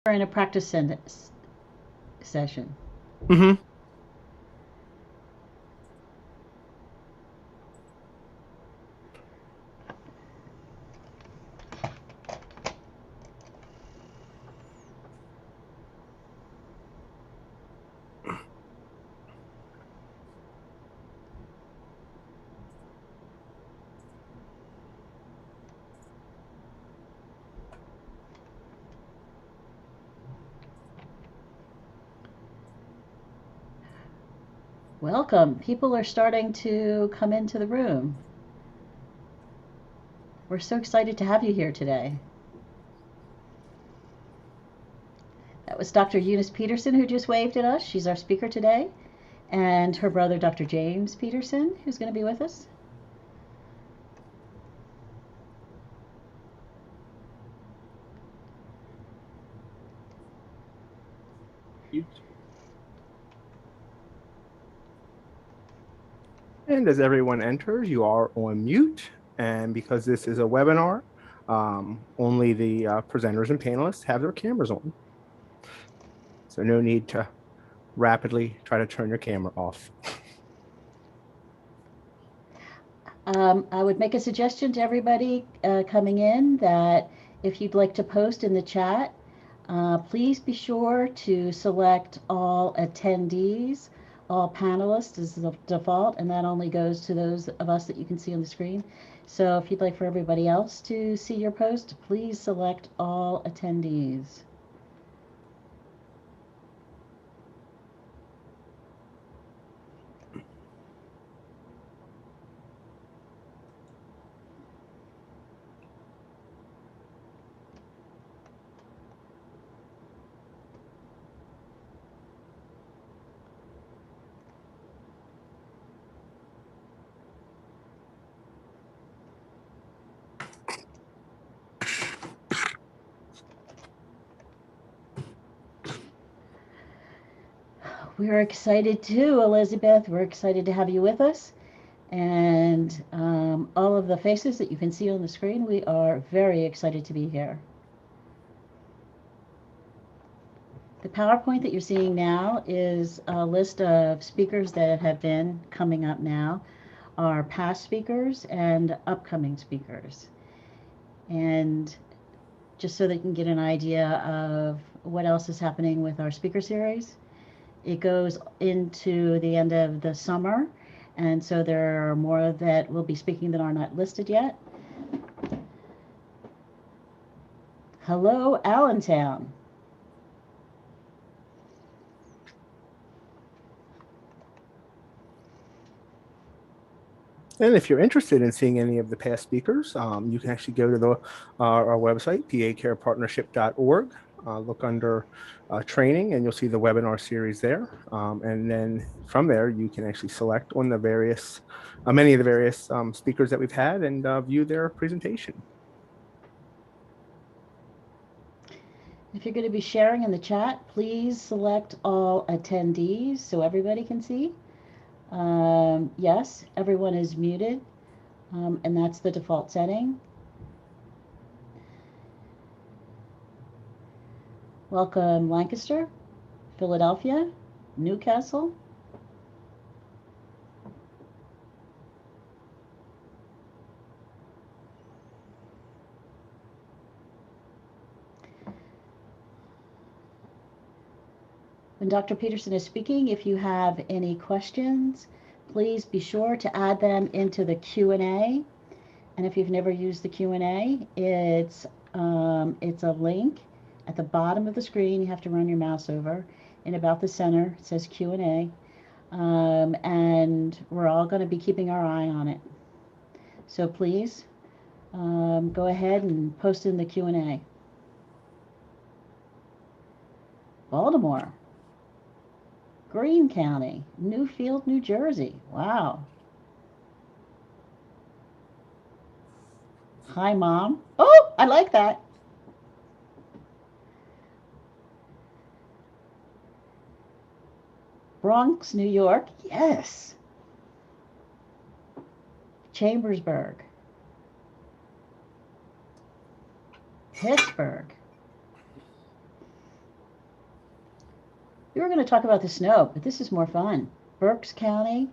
We're in a practice session. Mm-hmm. Welcome. People are starting to come into the room. We're so excited to have you here today. That was Dr. Eunice Peterson who just waved at us. She's our speaker today. And her brother, Dr. James Peterson, who's going to be with us. And as everyone enters, you are on mute. And because this is a webinar, only the presenters and panelists have their cameras on. So no need to rapidly try to turn your camera off. I would make a suggestion to everybody coming in that if you'd like to post in the chat, please be sure to select all attendees, all panelists as the default, and that only goes to those of us that you can see on the screen. So if you'd like for everybody else to see your post, please select all attendees. We're excited too, Elizabeth. We're excited to have you with us. And all of the faces that you can see on the screen, we are very excited to be here. The PowerPoint that you're seeing now is a list of speakers that have been coming up now, our past speakers and upcoming speakers. And just so they can get an idea of what else is happening with our speaker series, it goes into the end of the summer. And so there are more that will be speaking that are not listed yet. Hello, Allentown. And if you're interested in seeing any of the past speakers, you can actually go to our website, pacarepartnership.org, look under training, and you'll see the webinar series there. And then from there, you can actually select on the various, many of the various speakers that we've had and view their presentation. If you're going to be sharing in the chat, please select all attendees so everybody can see. Yes, everyone is muted, and that's the default setting. Welcome, Lancaster, Philadelphia, Newcastle. When Dr. Peterson is speaking, if you have any questions, please be sure to add them into the Q&A. And if you've never used the Q&A, it's a link at the bottom of the screen. You have to run your mouse over. In about the center, it says Q&A. And we're all going to be keeping our eye on it. So please go ahead and post in the Q&A. Baltimore, Greene County, Newfield, New Jersey. Wow. Hi, Mom. Oh, I like that. Bronx, New York. Yes. Chambersburg, Pittsburgh, We were going to talk about the snow, but this is more fun. Berks County,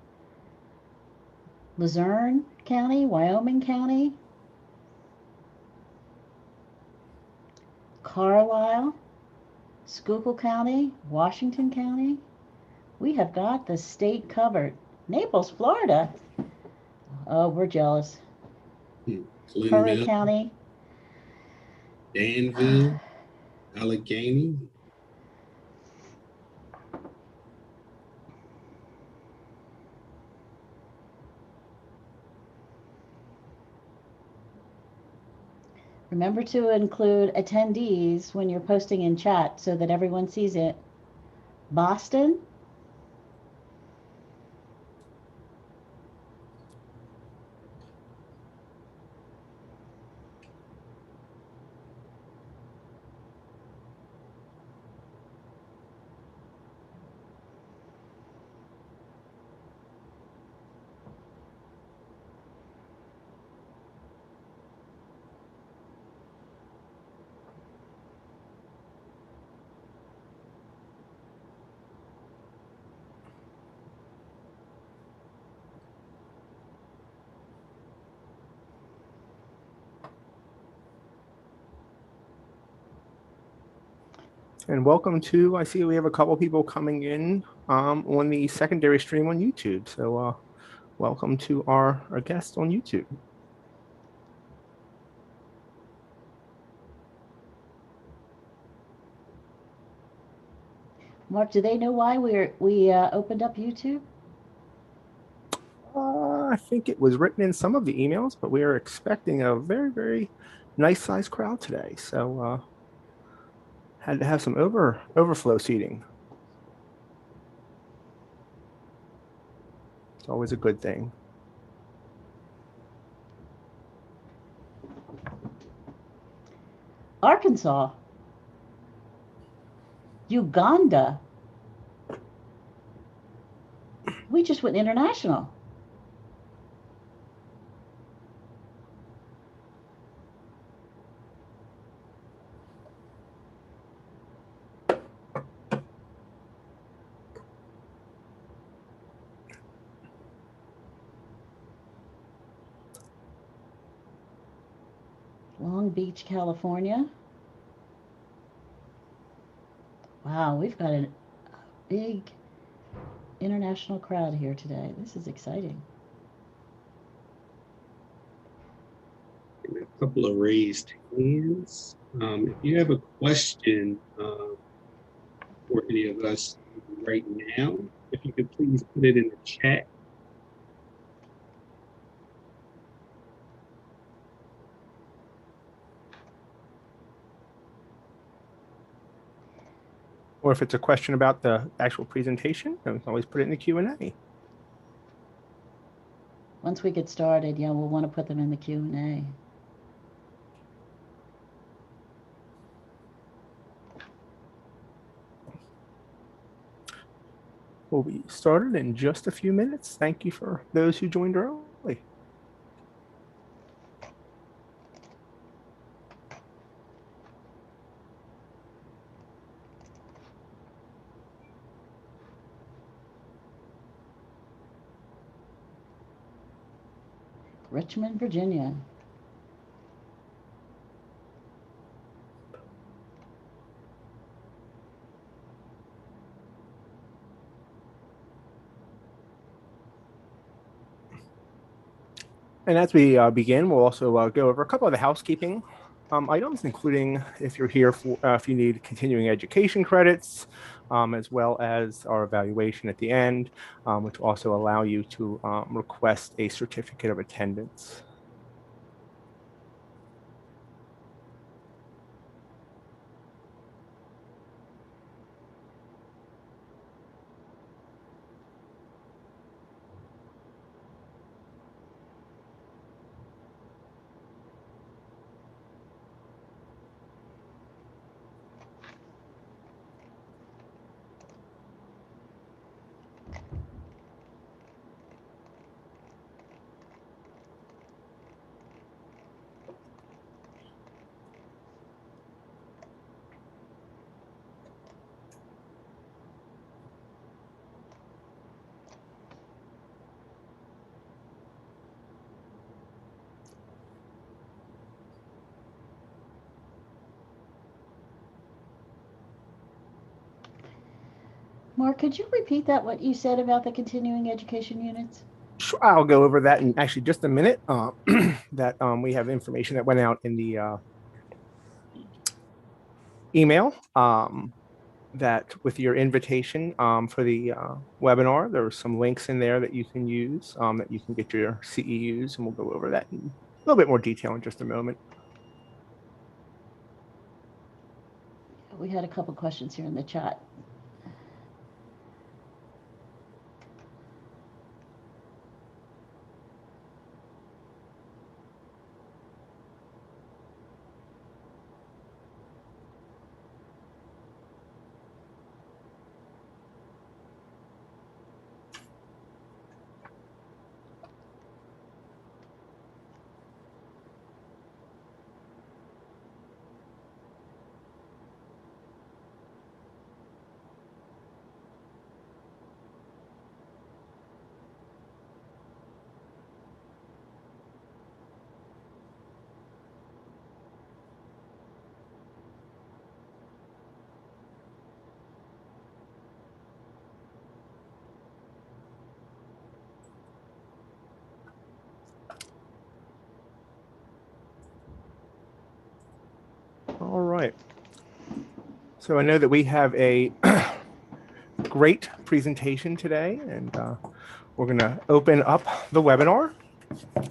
Luzerne County, Wyoming County, Carlisle, Schuylkill County, Washington County. We have got the state covered. Naples, Florida. Oh, we're jealous. Curry Glenville, County. Danville, Allegheny. Remember to include attendees when you're posting in chat so that everyone sees it. Boston. And welcome to, I see we have a couple people coming in on the secondary stream on YouTube. So welcome to our guests on YouTube. Mark, do they know why we opened up YouTube? I think it was written in some of the emails, but we are expecting a very, very nice sized crowd today. So had to have some overflow seating. It's always a good thing. Arkansas. Uganda. We just went international. Long Beach, California. Wow, we've got a big international crowd here today. This is exciting. A couple of raised hands. If you have a question for any of us right now, if you could please put it in the chat. Or if it's a question about the actual presentation, you can always put it in the Q&A. Once we get started, yeah, we'll want to put them in the Q&A. We'll be started in just a few minutes. Thank you for those who joined early. Richmond, Virginia. And as we begin, we'll also go over a couple of the housekeeping items, including if you're here for if you need continuing education credits, as well as our evaluation at the end, which will also allow you to request a certificate of attendance. Mark, could you repeat that, what you said about the continuing education units? Sure, I'll go over that in actually just a minute. That we have information that went out in the email. That with your invitation for the webinar, there are some links in there that you can use, that you can get your CEUs, and we'll go over that in a little bit more detail in just a moment. We had a couple questions here in the chat. All right. So I know that we have a great presentation today, and we're going to open up the webinar.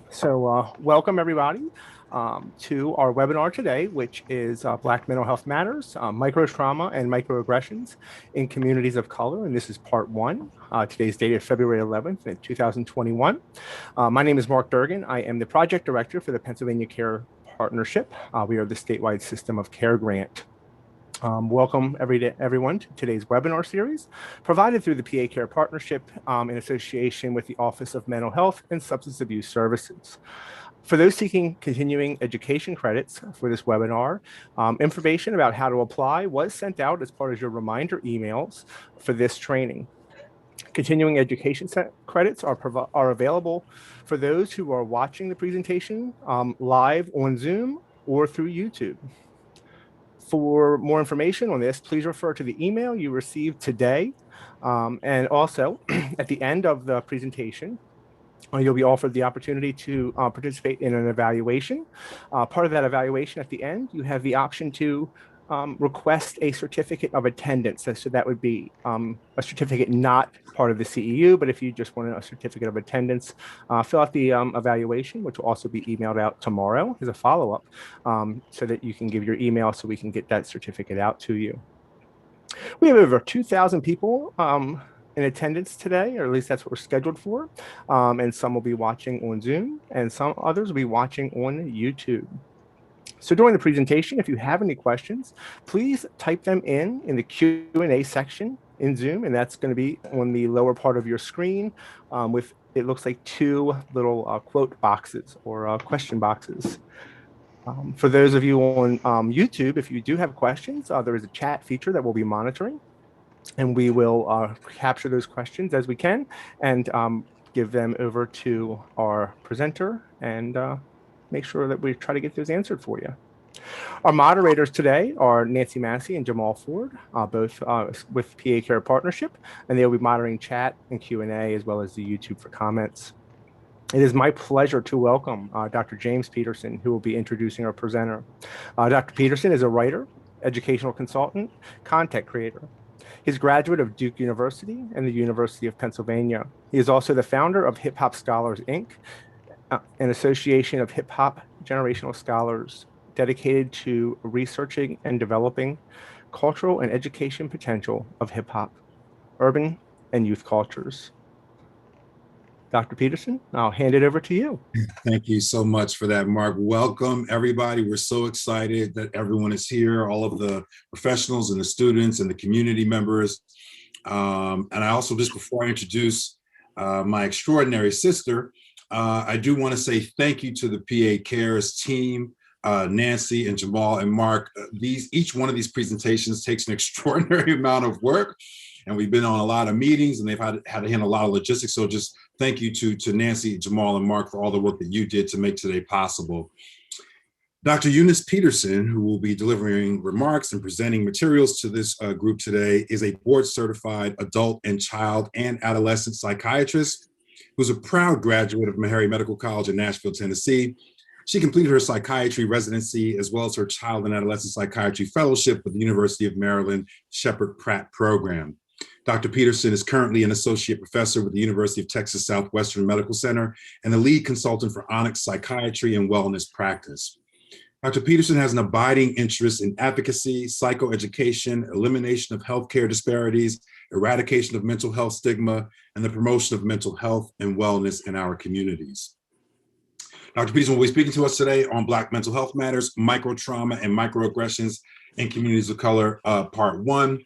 So welcome everybody to our webinar today, which is Black Mental Health Matters, Microtrauma and Microaggressions in Communities of Color. And this is part one. Today's date is February 11th, 2021. My name is Mark Durgan. I am the project director for the Pennsylvania Care Partnership. We are the statewide system of care grant. Welcome everyone to today's webinar series provided through the PA Care Partnership in association with the Office of Mental Health and Substance Abuse Services. For those seeking continuing education credits for this webinar, information about how to apply was sent out as part of your reminder emails for this training. Continuing education credits are available for those who are watching the presentation live on Zoom or through YouTube. For more information on this, please refer to the email you received today. And also, at the end of the presentation, you'll be offered the opportunity to participate in an evaluation. Part of that evaluation at the end, you have the option to request a certificate of attendance. So that would be a certificate not part of the CEU, but if you just want a certificate of attendance, fill out the evaluation, which will also be emailed out tomorrow as a follow-up, so that you can give your email so we can get that certificate out to you. We have over 2,000 people in attendance today, or at least that's what we're scheduled for. And some will be watching on Zoom and some others will be watching on YouTube. So during the presentation, if you have any questions, please type them in the Q&A section in Zoom, and that's going to be on the lower part of your screen with, it looks like two little quote boxes or question boxes. For those of you on YouTube, if you do have questions, there is a chat feature that we'll be monitoring, and we will capture those questions as we can and give them over to our presenter and make sure that we try to get those answered for you. Our moderators today are Nancy Massey and Jamal Ford, both with PA Care Partnership, and they'll be monitoring chat and Q&A as well as the YouTube for comments. It is my pleasure to welcome Dr. James Peterson, who will be introducing our presenter. Dr. Peterson is a writer, educational consultant, content creator. He's a graduate of Duke University and the University of Pennsylvania. He is also the founder of Hip Hop Scholars, Inc., an association of hip hop generational scholars dedicated to researching and developing cultural and education potential of hip hop, urban and youth cultures. Dr. Peterson, I'll hand it over to you. Thank you so much for that, Mark. Welcome, everybody. We're so excited that everyone is here, all of the professionals and the students and the community members. And I also, just before I introduce my extraordinary sister, I do want to say thank you to the PA Cares team, Nancy and Jamal and Mark. Each one of these presentations takes an extraordinary amount of work, and we've been on a lot of meetings and they've had to handle a lot of logistics. So just thank you to Nancy, Jamal, and Mark for all the work that you did to make today possible. Dr. Eunice Peterson, who will be delivering remarks and presenting materials to this group today, is a board-certified adult and child and adolescent psychiatrist who's a proud graduate of Meharry Medical College in Nashville, Tennessee. She completed her psychiatry residency as well as her child and adolescent psychiatry fellowship with the University of Maryland Sheppard Pratt program. Dr. Peterson is currently an associate professor with the University of Texas Southwestern Medical Center and the lead consultant for Onyx Psychiatry and Wellness Practice. Dr. Peterson has an abiding interest in advocacy, psychoeducation, elimination of healthcare disparities, eradication of mental health stigma, and the promotion of mental health and wellness in our communities. Dr. Peterson will be speaking to us today on Black mental health matters, microtrauma and microaggressions in communities of color, part 1.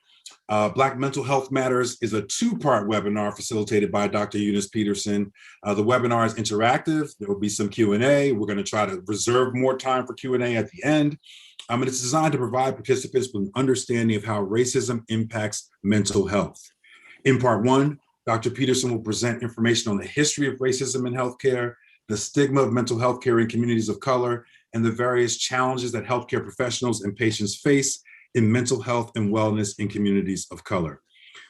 Black Mental Health Matters is a 2-part webinar facilitated by Dr. Eunice Peterson. The webinar is interactive. There will be some Q&A. We're going to try to reserve more time for Q&A at the end. And it's designed to provide participants with an understanding of how racism impacts mental health. In part 1, Dr. Peterson will present information on the history of racism in healthcare, the stigma of mental health care in communities of color, and the various challenges that healthcare professionals and patients face in mental health and wellness in communities of color.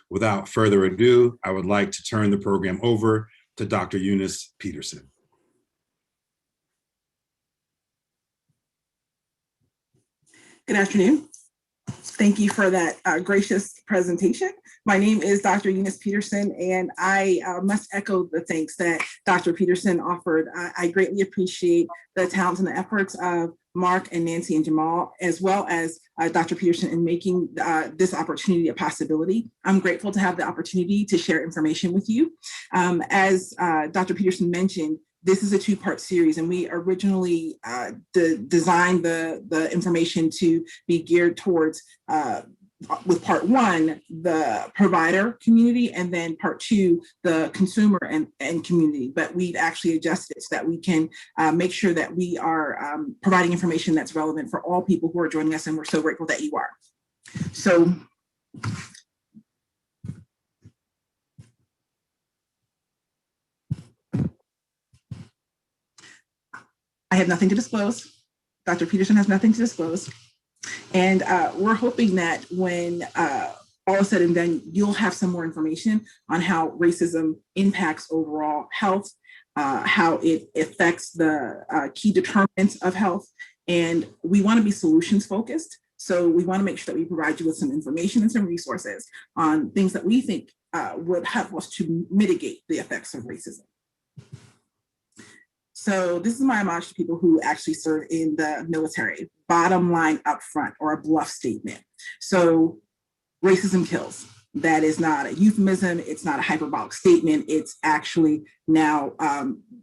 Without further ado, I would like to turn the program over to Dr. Eunice Peterson. Good afternoon. Thank you for that gracious presentation. My name is Dr. Eunice Peterson, and I must echo the thanks that Dr. Peterson offered. I greatly appreciate the talents and the efforts of Mark and Nancy and Jamal, as well as Dr. Peterson in making this opportunity a possibility. I'm grateful to have the opportunity to share information with you. As Dr. Peterson mentioned, this is a 2-part series, and we originally designed the information to be geared towards, with part 1, the provider community, and then part 2, the consumer and community. But we've actually adjusted it so that we can make sure that we are providing information that's relevant for all people who are joining us, and we're so grateful that you are. So, I have nothing to disclose. Dr. Peterson has nothing to disclose. And we're hoping that when all is said and done, you'll have some more information on how racism impacts overall health, how it affects the key determinants of health. And we want to be solutions focused. So we want to make sure that we provide you with some information and some resources on things that we think would help us to mitigate the effects of racism. So this is my homage to people who actually serve in the military. Bottom line up front, or a bluff statement. So racism kills. That is not a euphemism. It's not a hyperbolic statement. It's actually now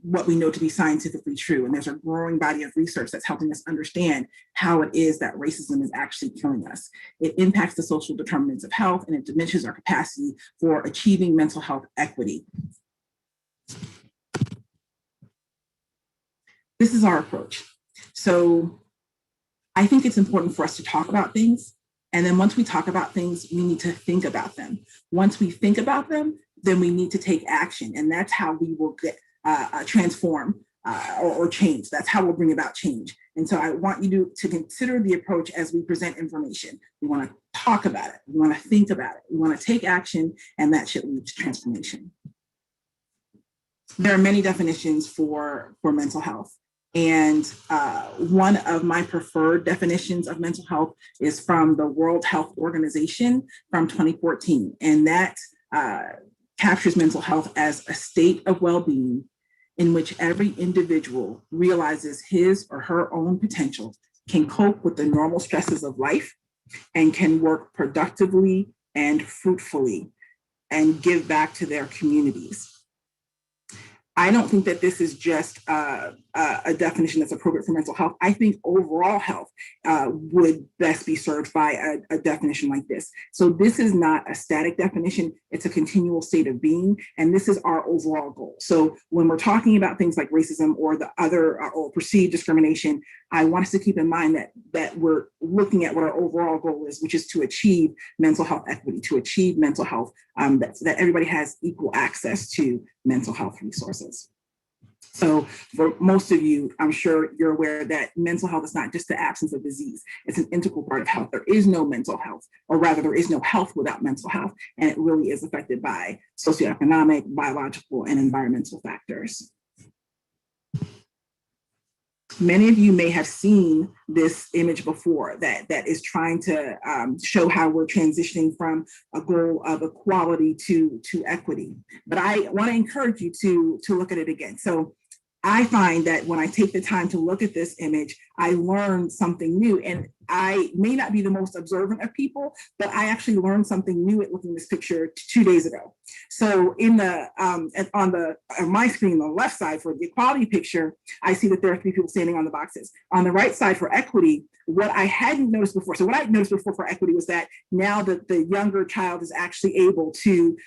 what we know to be scientifically true. And there's a growing body of research that's helping us understand how it is that racism is actually killing us. It impacts the social determinants of health, and it diminishes our capacity for achieving mental health equity. This is our approach. So I think it's important for us to talk about things. And then once we talk about things, we need to think about them. Once we think about them, then we need to take action. And that's how we will get transform or change. That's how we'll bring about change. And so I want you to consider the approach as we present information. We want to talk about it. We want to think about it. We want to take action, and that should lead to transformation. There are many definitions for mental health. And one of my preferred definitions of mental health is from the World Health Organization from 2014. And that captures mental health as a state of well-being in which every individual realizes his or her own potential, can cope with the normal stresses of life, and can work productively and fruitfully and give back to their communities. I don't think that this is just a definition that's appropriate for mental health. I think overall health would best be served by a definition like this. So this is not a static definition, it's a continual state of being, and this is our overall goal. So when we're talking about things like racism or the other or perceived discrimination, I want us to keep in mind that we're looking at what our overall goal is, which is to achieve mental health equity, to achieve mental health, that everybody has equal access to mental health resources. So for most of you, I'm sure you're aware that mental health is not just the absence of disease. It's an integral part of health. There is no mental health, or rather there is no health without mental health. And it really is affected by socioeconomic, biological, and environmental factors. Many of you may have seen this image before that is trying to show how we're transitioning from a goal of equality to equity. But I want to encourage you to look at it again. So I find that when I take the time to look at this image, I learn something new. And I may not be the most observant of people, but I actually learned something new at looking at this picture 2 days ago. So in the on my screen on the left side for the equality picture, I see that there are 3 people standing on the boxes. On the right side for equity, what I hadn't noticed before, so what I noticed before for equity was that now that the younger child is actually able to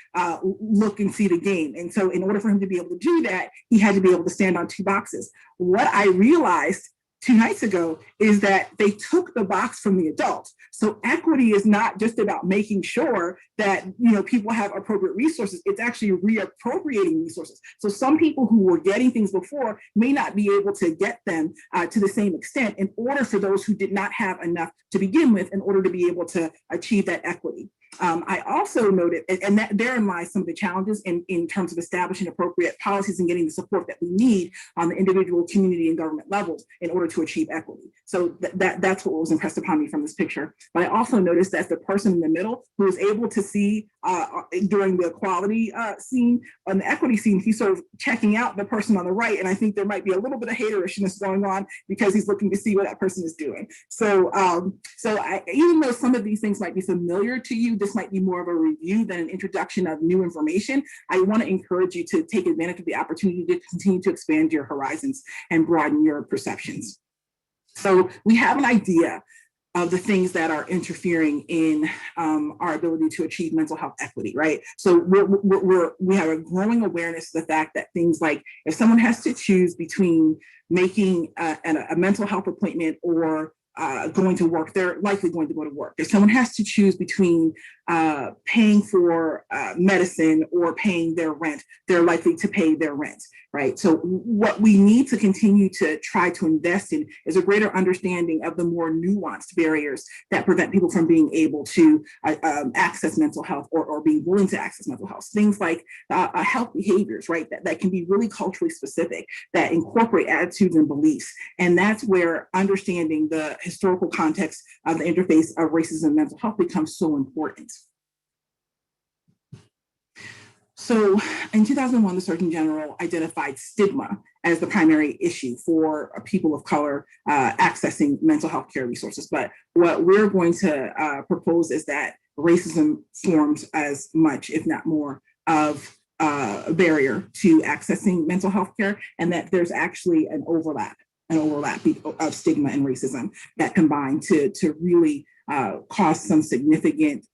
look and see the game. And so in order for him to be able to do that, he had to be able to stand on 2 boxes. What I realized 2 nights ago is that they took the box from the adult. So equity is not just about making sure that people have appropriate resources. It's actually reappropriating resources. So some people who were getting things before may not be able to get them to the same extent in order for those who did not have enough to begin with in order to be able to achieve that equity. I also noted, and that therein lies some of the challenges in terms of establishing appropriate policies and getting the support that we need on the individual, community, and government levels in order to achieve equity. So that's what was impressed upon me from this picture. But I also noticed that the person in the middle who was able to see during the equality scene, on the equity scene, he's sort of checking out the person on the right. And I think there might be a little bit of haterishness going on because he's looking to see what that person is doing. So, even though some of these things might be familiar to you, this might be more of a review than an introduction of new information. I want to encourage you to take advantage of the opportunity to continue to expand your horizons and broaden your perceptions. So we have an idea of the things that are interfering in our ability to achieve mental health equity, right? So we have a growing awareness of the fact that things like if someone has to choose between making a mental health appointment or going to work, they're likely going to go to work. If someone has to choose between paying for medicine or paying their rent, they're likely to pay their rent, right? So what we need to continue to try to invest in is a greater understanding of the more nuanced barriers that prevent people from being able to access mental health or being willing to access mental health. Things like health behaviors, right? That can be really culturally specific, that incorporate attitudes and beliefs. And that's where understanding the historical context of the interface of racism and mental health becomes so important. So in 2001, the Surgeon General identified stigma as the primary issue for people of color accessing mental health care resources. But what we're going to propose is that racism forms as much, if not more, of a barrier to accessing mental health care, and that there's actually an overlap of stigma and racism that combine to really cause some significant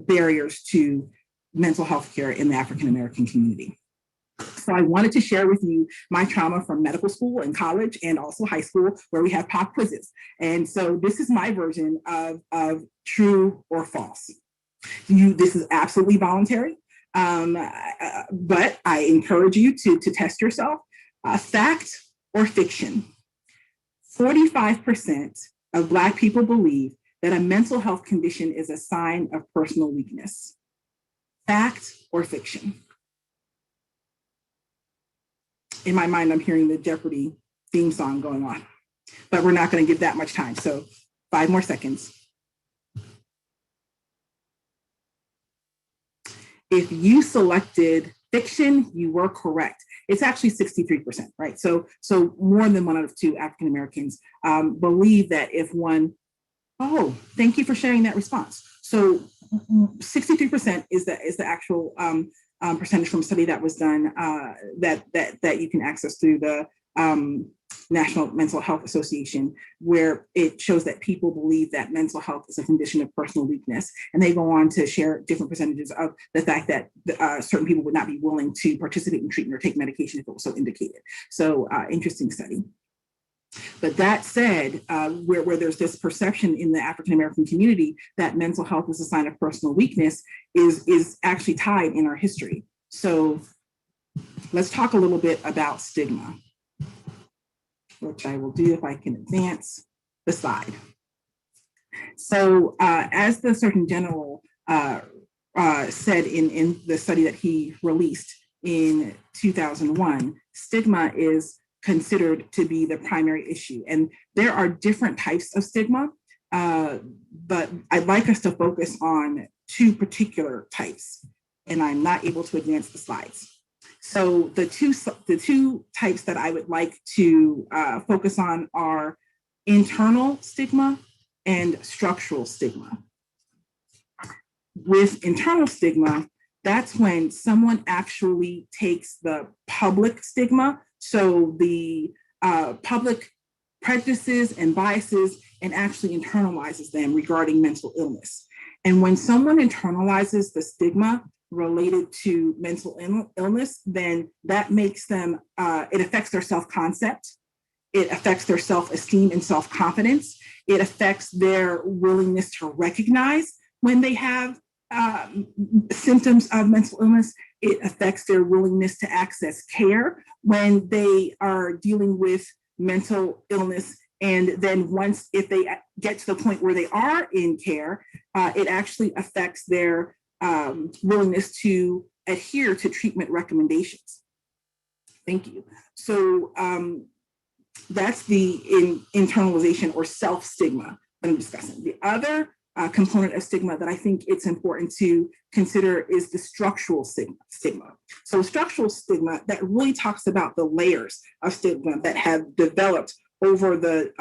barriers to mental health care in the African American community. So I wanted to share with you my trauma from medical school and college and also high school, where we have pop quizzes. And so this is my version of true or false. This is absolutely voluntary, but I encourage you to test yourself. Fact or fiction? 45% of Black people believe that a mental health condition is a sign of personal weakness. Fact or fiction? In my mind, I'm hearing the Jeopardy theme song going on, but we're not going to give that much time. So 5 more seconds. If you selected fiction, you were correct. It's actually 63%, right? So more than 1 out of 2 African Americans believe that if one, thank you for sharing that response. So 63% is the actual percentage from a study that was done that you can access through the National Mental Health Association, where it shows that people believe that mental health is a condition of personal weakness. And they go on to share different percentages of the fact that certain people would not be willing to participate in treatment or take medication if it was so indicated. So interesting study. But that said, where there's this perception in the African American community that mental health is a sign of personal weakness is actually tied in our history. So let's talk a little bit about stigma, which I will do if I can advance the slide. So as the Surgeon General said in the study that he released in 2001, stigma is considered to be the primary issue. And there are different types of stigma, but I'd like us to focus on two particular types, and I'm not able to advance the slides. So the two types that I would like to focus on are internal stigma and structural stigma. With internal stigma, that's when someone actually takes the public stigma, so the public prejudices and biases, and actually internalizes them regarding mental illness. And when someone internalizes the stigma related to mental illness, then that makes them, it affects their self-concept, it affects their self-esteem and self-confidence, it affects their willingness to recognize when they have symptoms of mental illness, it affects their willingness to access care when they are dealing with mental illness. And then once, if they get to the point where they are in care, it actually affects their willingness to adhere to treatment recommendations. Thank you. So that's the internalization or self-stigma that I'm discussing. The other component of stigma that I think it's important to consider is the structural stigma. So structural stigma, that really talks about the layers of stigma that have developed over the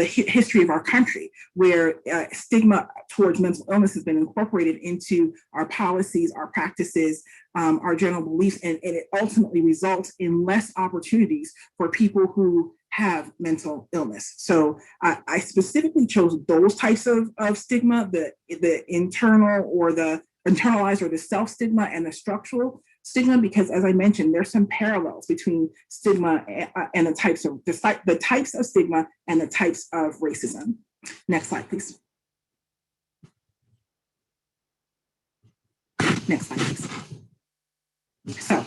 history of our country, where stigma towards mental illness has been incorporated into our policies, our practices, our general beliefs, and it ultimately results in less opportunities for people who have mental illness. So I specifically chose those types of stigma, the internal or the internalized or the self-stigma and the structural stigma, because as I mentioned, there's some parallels between stigma and the types of stigma and the types of racism. Next slide, please. Next slide, please. So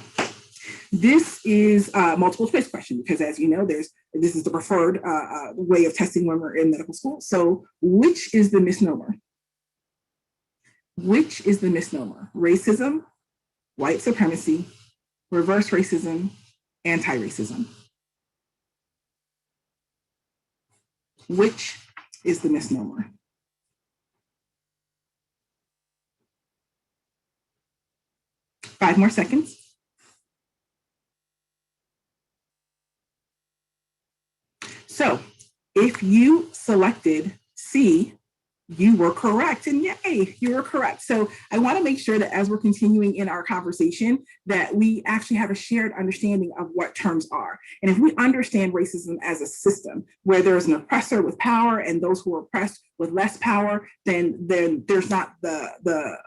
this is a multiple choice question, because as you know, this is the preferred way of testing when we're in medical school. So which is the misnomer? Which is the misnomer? Racism, white supremacy, reverse racism, anti-racism. Which is the misnomer? Five more seconds. So if you selected C, you were correct, and yay, you were correct. So I want to make sure that as we're continuing in our conversation, that we actually have a shared understanding of what terms are. And if we understand racism as a system where there's an oppressor with power and those who are oppressed with less power, then there's not the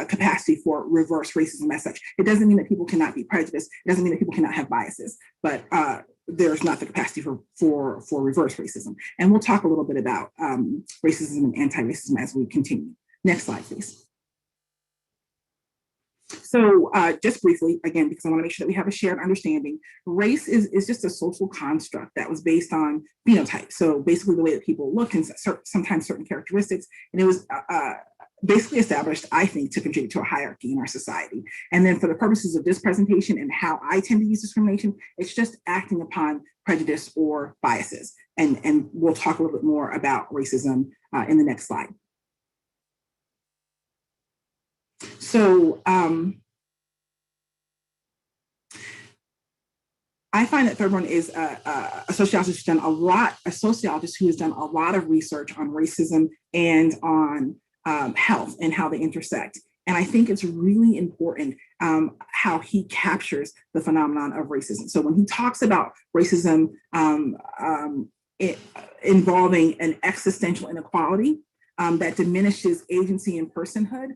capacity for reverse racism as such. It doesn't mean that people cannot be prejudiced. It doesn't mean that people cannot have biases, but there's not the capacity for reverse racism. And we'll talk a little bit about racism and anti-racism as we continue. Next slide, please. So just briefly, again, because I want to make sure that we have a shared understanding, race is just a social construct that was based on phenotype. So basically the way that people look and sometimes certain characteristics, and it was basically established, I think, to contribute to a hierarchy in our society. And then for the purposes of this presentation and how I tend to use discrimination, it's just acting upon prejudice or biases. And we'll talk a little bit more about racism in the next slide. So I find that Third One is a sociologist who has done a lot of research on racism and on health and how they intersect. And I think it's really important how he captures the phenomenon of racism. So when he talks about racism involving an existential inequality that diminishes agency and personhood,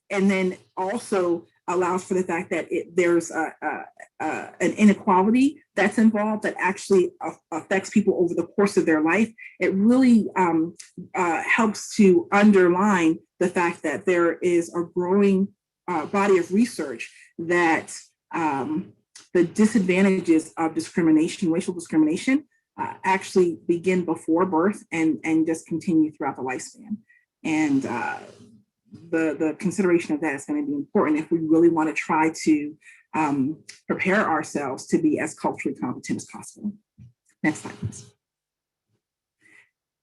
and then also allows for the fact that there's an inequality that's involved that actually affects people over the course of their life, it really helps to underline the fact that there is a growing body of research that the disadvantages of discrimination, racial discrimination, actually begin before birth and just continue throughout the lifespan. And the consideration of that is going to be important if we really want to try to prepare ourselves to be as culturally competent as possible. Next slide, please.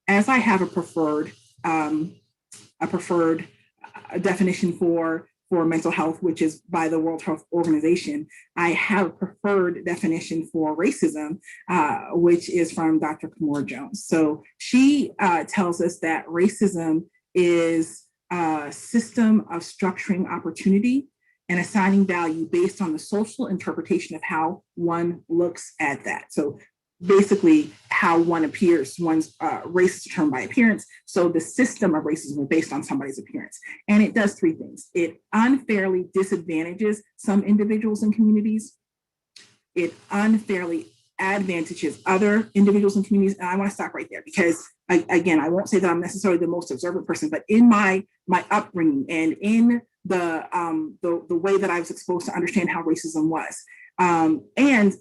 As I have a preferred definition for mental health, which is by the World Health Organization, I have a preferred definition for racism, which is from Dr. Kimora Jones. So she tells us that racism is a system of structuring opportunity and assigning value based on the social interpretation of how one looks at that. So basically how one appears, one's race is determined by appearance. So the system of racism is based on somebody's appearance. And it does three things. It unfairly disadvantages some individuals and communities. It unfairly advantages other individuals and communities. And I want to stop right there because, again, I won't say that I'm necessarily the most observant person, but in my upbringing and in the way that I was exposed to understand how racism was, and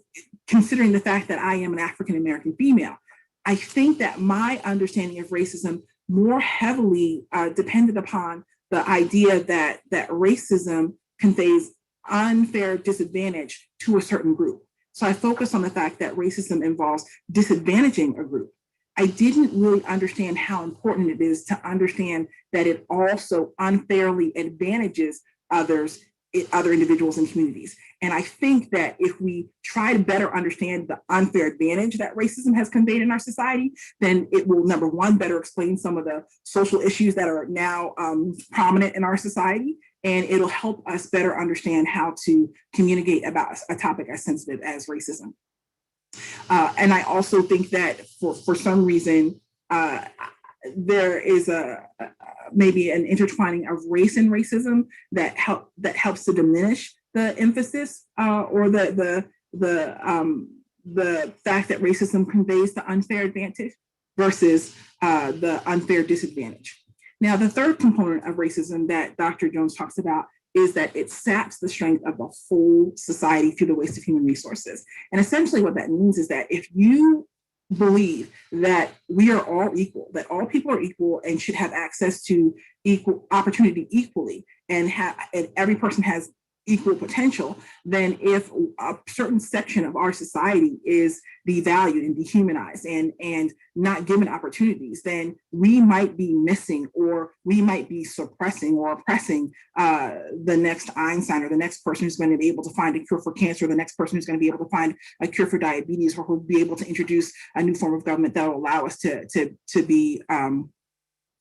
considering the fact that I am an African-American female, I think that my understanding of racism more heavily depended upon the idea that racism conveys unfair disadvantage to a certain group. So I focused on the fact that racism involves disadvantaging a group. I didn't really understand how important it is to understand that it also unfairly advantages other individuals and communities. And I think that if we try to better understand the unfair advantage that racism has conveyed in our society, then it will, number one, better explain some of the social issues that are now prominent in our society. And it'll help us better understand how to communicate about a topic as sensitive as racism. And I also think that for some reason, there is maybe an intertwining of race and racism that helps to diminish the emphasis or the fact that racism conveys the unfair advantage versus the unfair disadvantage. Now, the third component of racism that Dr. Jones talks about is that it saps the strength of the whole society through the waste of human resources. And essentially what that means is that if you believe that we are all equal, that all people are equal and should have access to equal opportunity equally, and every person has equal potential, then if a certain section of our society is devalued and dehumanized and not given opportunities, then we might be missing, or we might be suppressing or oppressing the next Einstein, or the next person who's going to be able to find a cure for cancer, or the next person who's going to be able to find a cure for diabetes, or who'll be able to introduce a new form of government that will allow us to be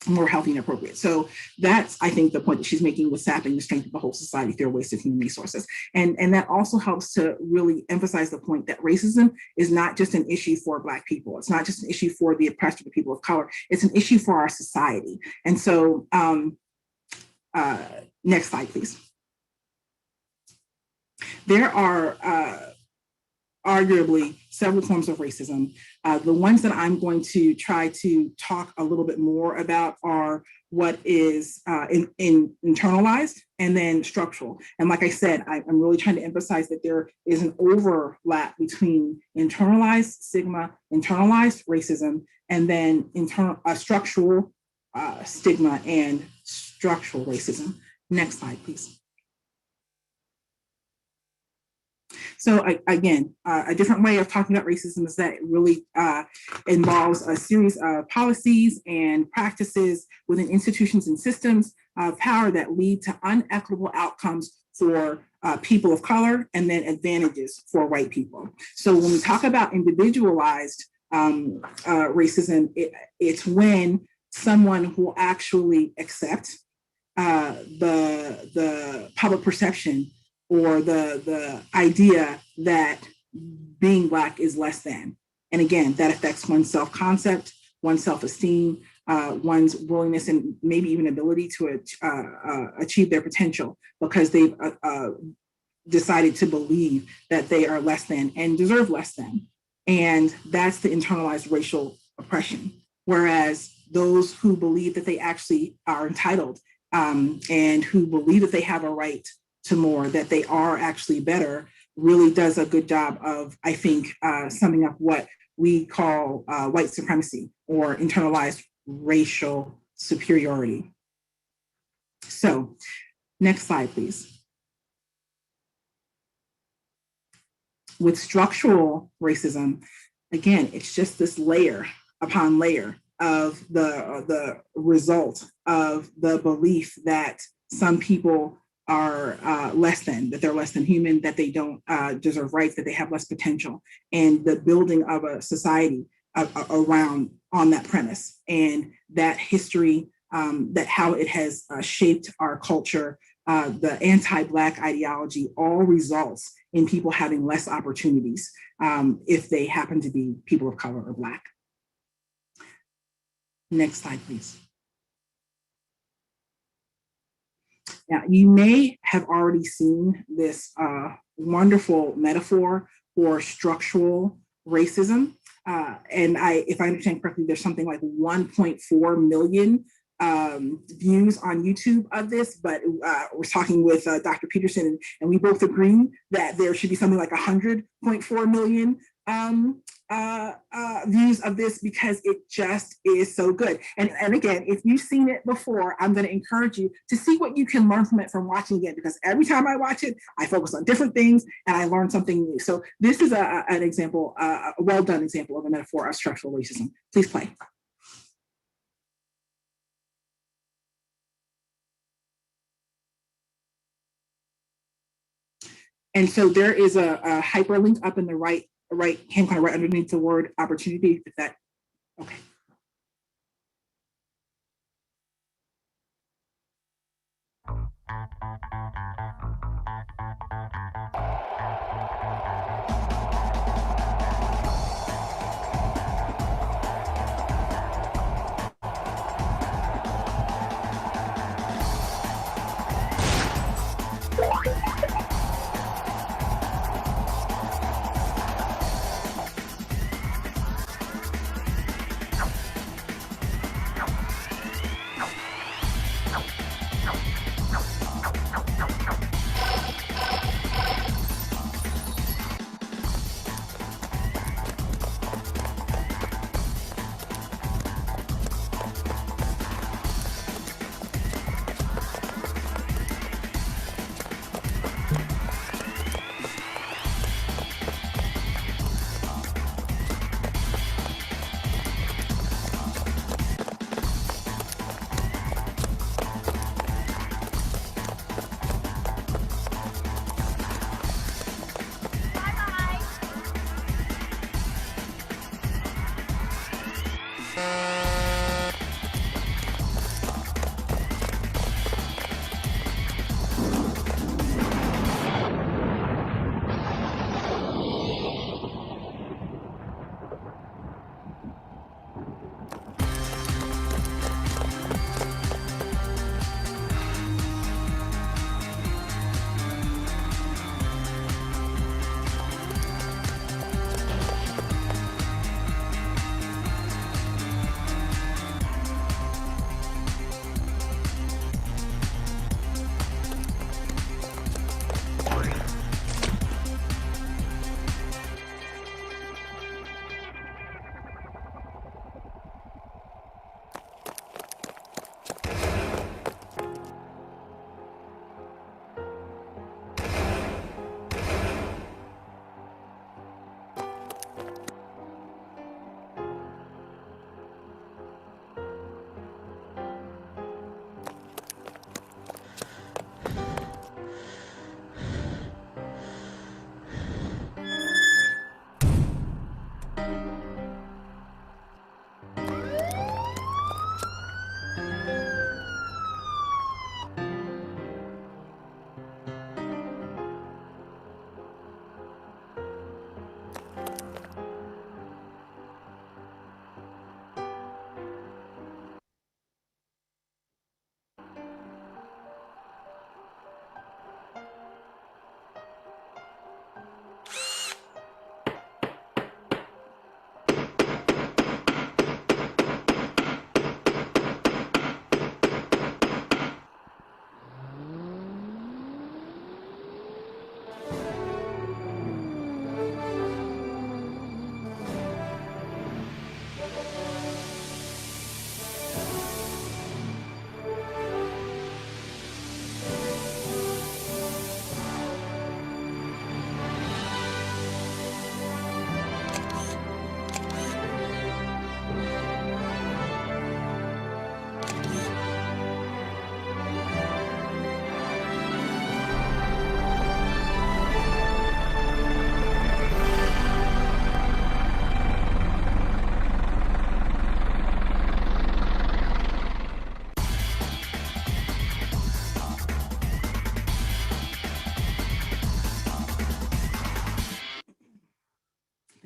more healthy and appropriate. So that's, I think, the point that she's making with sapping the strength of the whole society through a waste of human resources. And that also helps to really emphasize the point that racism is not just an issue for Black people. It's not just an issue for the oppressed or the people of color. It's an issue for our society. And so next slide, please. There are arguably several forms of racism. The ones that I'm going to try to talk a little bit more about are what is internalized and then structural. And like I said, I'm really trying to emphasize that there is an overlap between internalized stigma, internalized racism, and then structural stigma and structural racism. Next slide, please. So again, a different way of talking about racism is that it really involves a series of policies and practices within institutions and systems of power that lead to unequitable outcomes for people of color, and then advantages for white people. So when we talk about individualized racism, it's when someone will actually accept the public perception or the idea that being Black is less than. And again, that affects one's self-concept, one's self-esteem, one's willingness and maybe even ability to achieve their potential, because they've decided to believe that they are less than and deserve less than. And that's the internalized racial oppression. Whereas those who believe that they actually are entitled and who believe that they have a right to more, that they are actually better, really does a good job of, I think, summing up what we call white supremacy or internalized racial superiority. So, next slide, please. With structural racism, again, it's just this layer upon layer of the result of the belief that some people are less than, that they're less than human, that they don't deserve rights, that they have less potential, and the building of a society around on that premise, and that history, that how it has shaped our culture, the anti-Black ideology, all results in people having less opportunities if they happen to be people of color or Black. Next slide, please. Now, you may have already seen this wonderful metaphor for structural racism. And if I understand correctly, there's something like 1.4 million views on YouTube of this, but we're talking with Dr. Peterson, and we both agree that there should be something like 100.4 million views of this, because it just is so good. And again, if you've seen it before, I'm going to encourage you to see what you can learn from it from watching it, because every time I watch it, I focus on different things and I learn something new. So this is an example, a well done example of a metaphor of structural racism. Please play. And so there is a hyperlink up in the right hand corner, right underneath the word opportunity. If that, okay.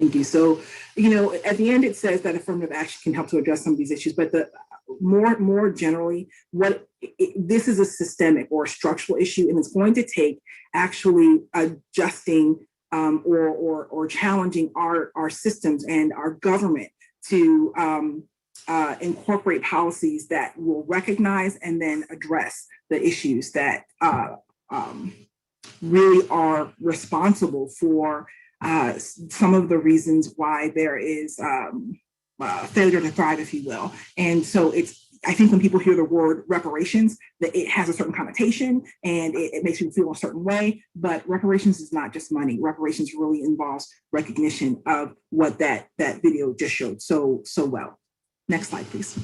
Thank you. So, at the end, it says that affirmative action can help to address some of these issues, but the more generally, this is a systemic or a structural issue, and it's going to take actually adjusting or challenging our systems and our government to incorporate policies that will recognize and then address the issues that really are responsible for some of the reasons why there is failure to thrive, if you will. And so I think when people hear the word reparations, that it has a certain connotation and it makes you feel a certain way, but reparations is not just money. Reparations really involves recognition of what that video just showed so well. Next slide, please.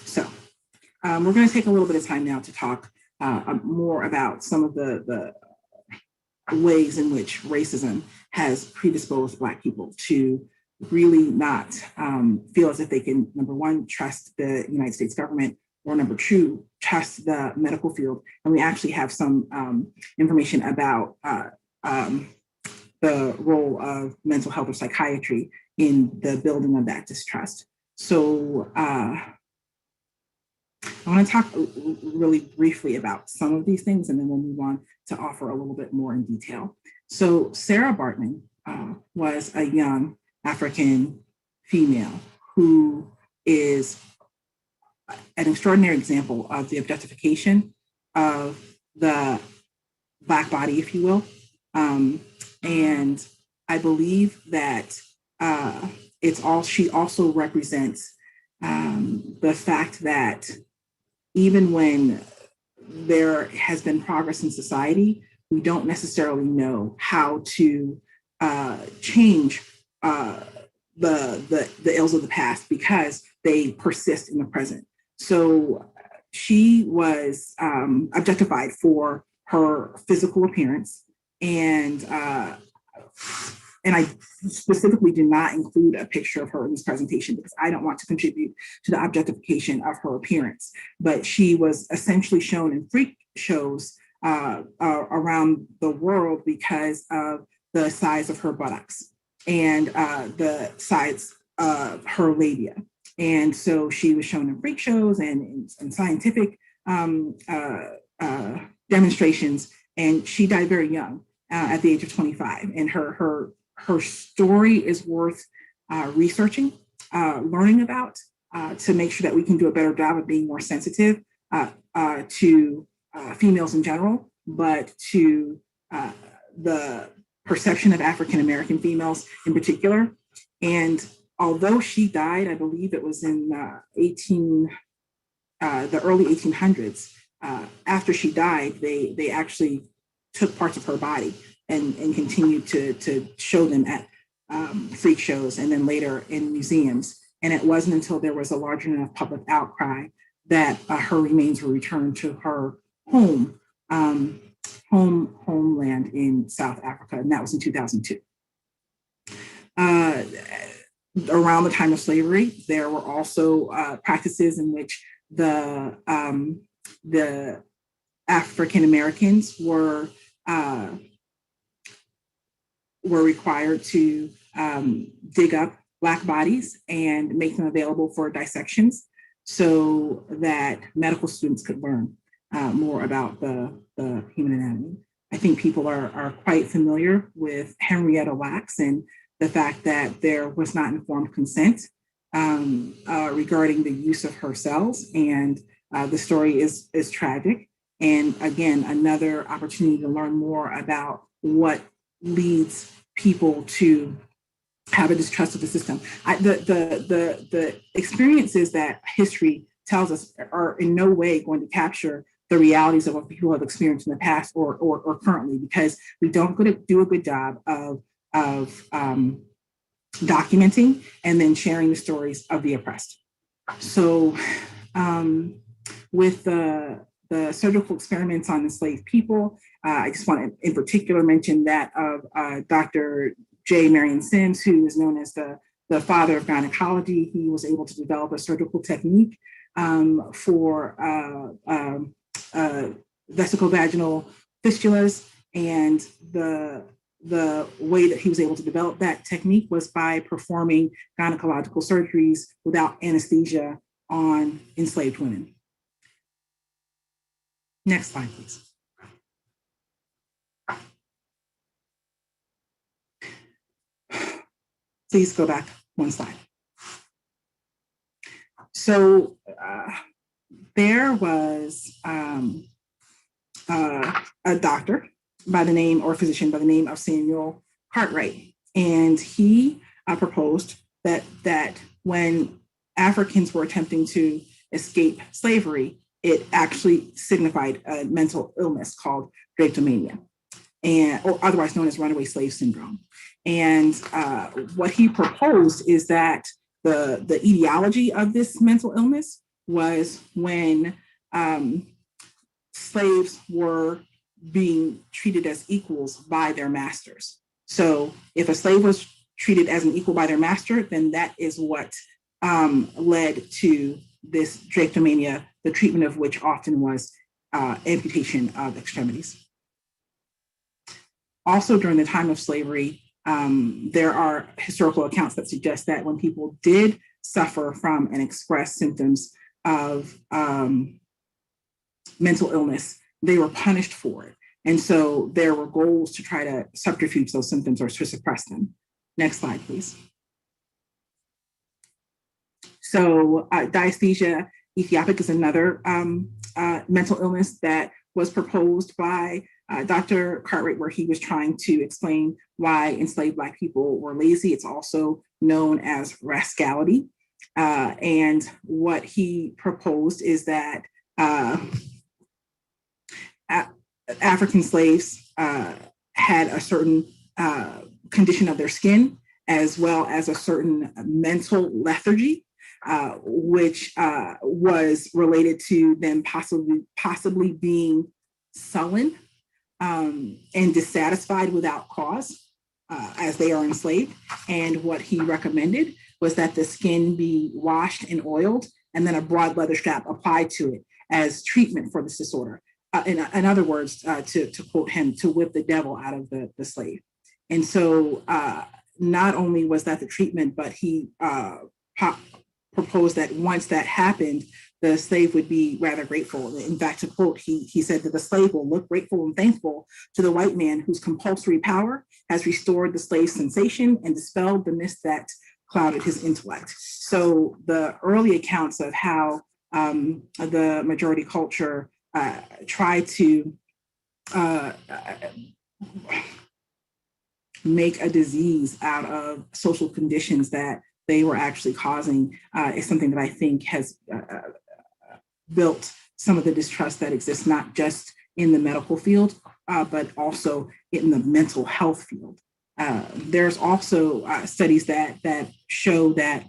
So we're going to take a little bit of time now to talk more about some of the ways in which racism has predisposed Black people to really not feel as if they can, number one, trust the United States government, or number two, trust the medical field. And we actually have some information about the role of mental health or psychiatry in the building of that distrust. So I want to talk really briefly about some of these things, and then we'll move on to offer a little bit more in detail. So Sarah Bartman was a young African female who is an extraordinary example of the objectification of the Black body, if you will. And I believe that she also represents the fact that even when there has been progress in society, we don't necessarily know how to change the ills of the past because they persist in the present. So she was objectified for her physical appearance, and I specifically did not include a picture of her in this presentation because I don't want to contribute to the objectification of her appearance. But she was essentially shown in freak shows around the world because of the size of her buttocks and the size of her labia. And so she was shown in freak shows and in scientific demonstrations, and she died very young at the age of 25. And her story is worth researching, learning about, to make sure that we can do a better job of being more sensitive to females in general, but to the perception of African American females in particular. And although she died, I believe it was in the early 1800s, after she died, they actually took parts of her body and continued to show them at freak shows and then later in museums. And it wasn't until there was a large enough public outcry that her remains were returned to her homeland in South Africa, and that was in 2002. Around the time of slavery, there were also practices in which the African Americans were required to dig up Black bodies and make them available for dissections so that medical students could learn more about the human anatomy. I think people are quite familiar with Henrietta Lacks and the fact that there was not informed consent regarding the use of her cells, and the story is tragic. And again, another opportunity to learn more about what leads people to have a distrust of the system. The experiences that history tells us are in no way going to capture the realities of what people have experienced in the past or currently, because we don't do a good job of documenting and then sharing the stories of the oppressed. So with the surgical experiments on enslaved people, I just want to in particular mention that of Dr. J. Marion Sims, who is known as the father of gynecology. He was able to develop a surgical technique for vesicovaginal fistulas, And the way that he was able to develop that technique was by performing gynecological surgeries without anesthesia on enslaved women. Next slide, please. Please go back one slide. So there was a doctor by the name, or physician by the name of Samuel Cartwright, and he proposed that when Africans were attempting to escape slavery, it actually signified a mental illness called drapetomania, or otherwise known as runaway slave syndrome. And what he proposed is that the etiology of this mental illness was when slaves were being treated as equals by their masters. So if a slave was treated as an equal by their master, then that is what led to this drapetomania, the treatment of which often was amputation of extremities. Also, during the time of slavery, there are historical accounts that suggest that when people did suffer from and express symptoms of mental illness, they were punished for it. And so there were goals to try to subterfuge those symptoms or to suppress them. Next slide, please. So dysesthesia ethiopic is another mental illness that was proposed by Dr. Cartwright, where he was trying to explain why enslaved Black people were lazy. It's also known as rascality. And what he proposed is that African slaves had a certain condition of their skin, as well as a certain mental lethargy, which was related to them possibly being sullen and dissatisfied without cause as they are enslaved. And what he recommended was that the skin be washed and oiled, and then a broad leather strap applied to it as treatment for this disorder. In other words, to quote him, to whip the devil out of the slave. And so not only was that the treatment, but he proposed that once that happened, the slave would be rather grateful. In fact, to quote, he said that the slave will look grateful and thankful to the white man whose compulsory power has restored the slave's sensation and dispelled the mist that clouded his intellect. So the early accounts of how the majority culture tried to make a disease out of social conditions that they were actually causing is something that I think has built some of the distrust that exists, not just in the medical field, but also in the mental health field. There's also studies that show that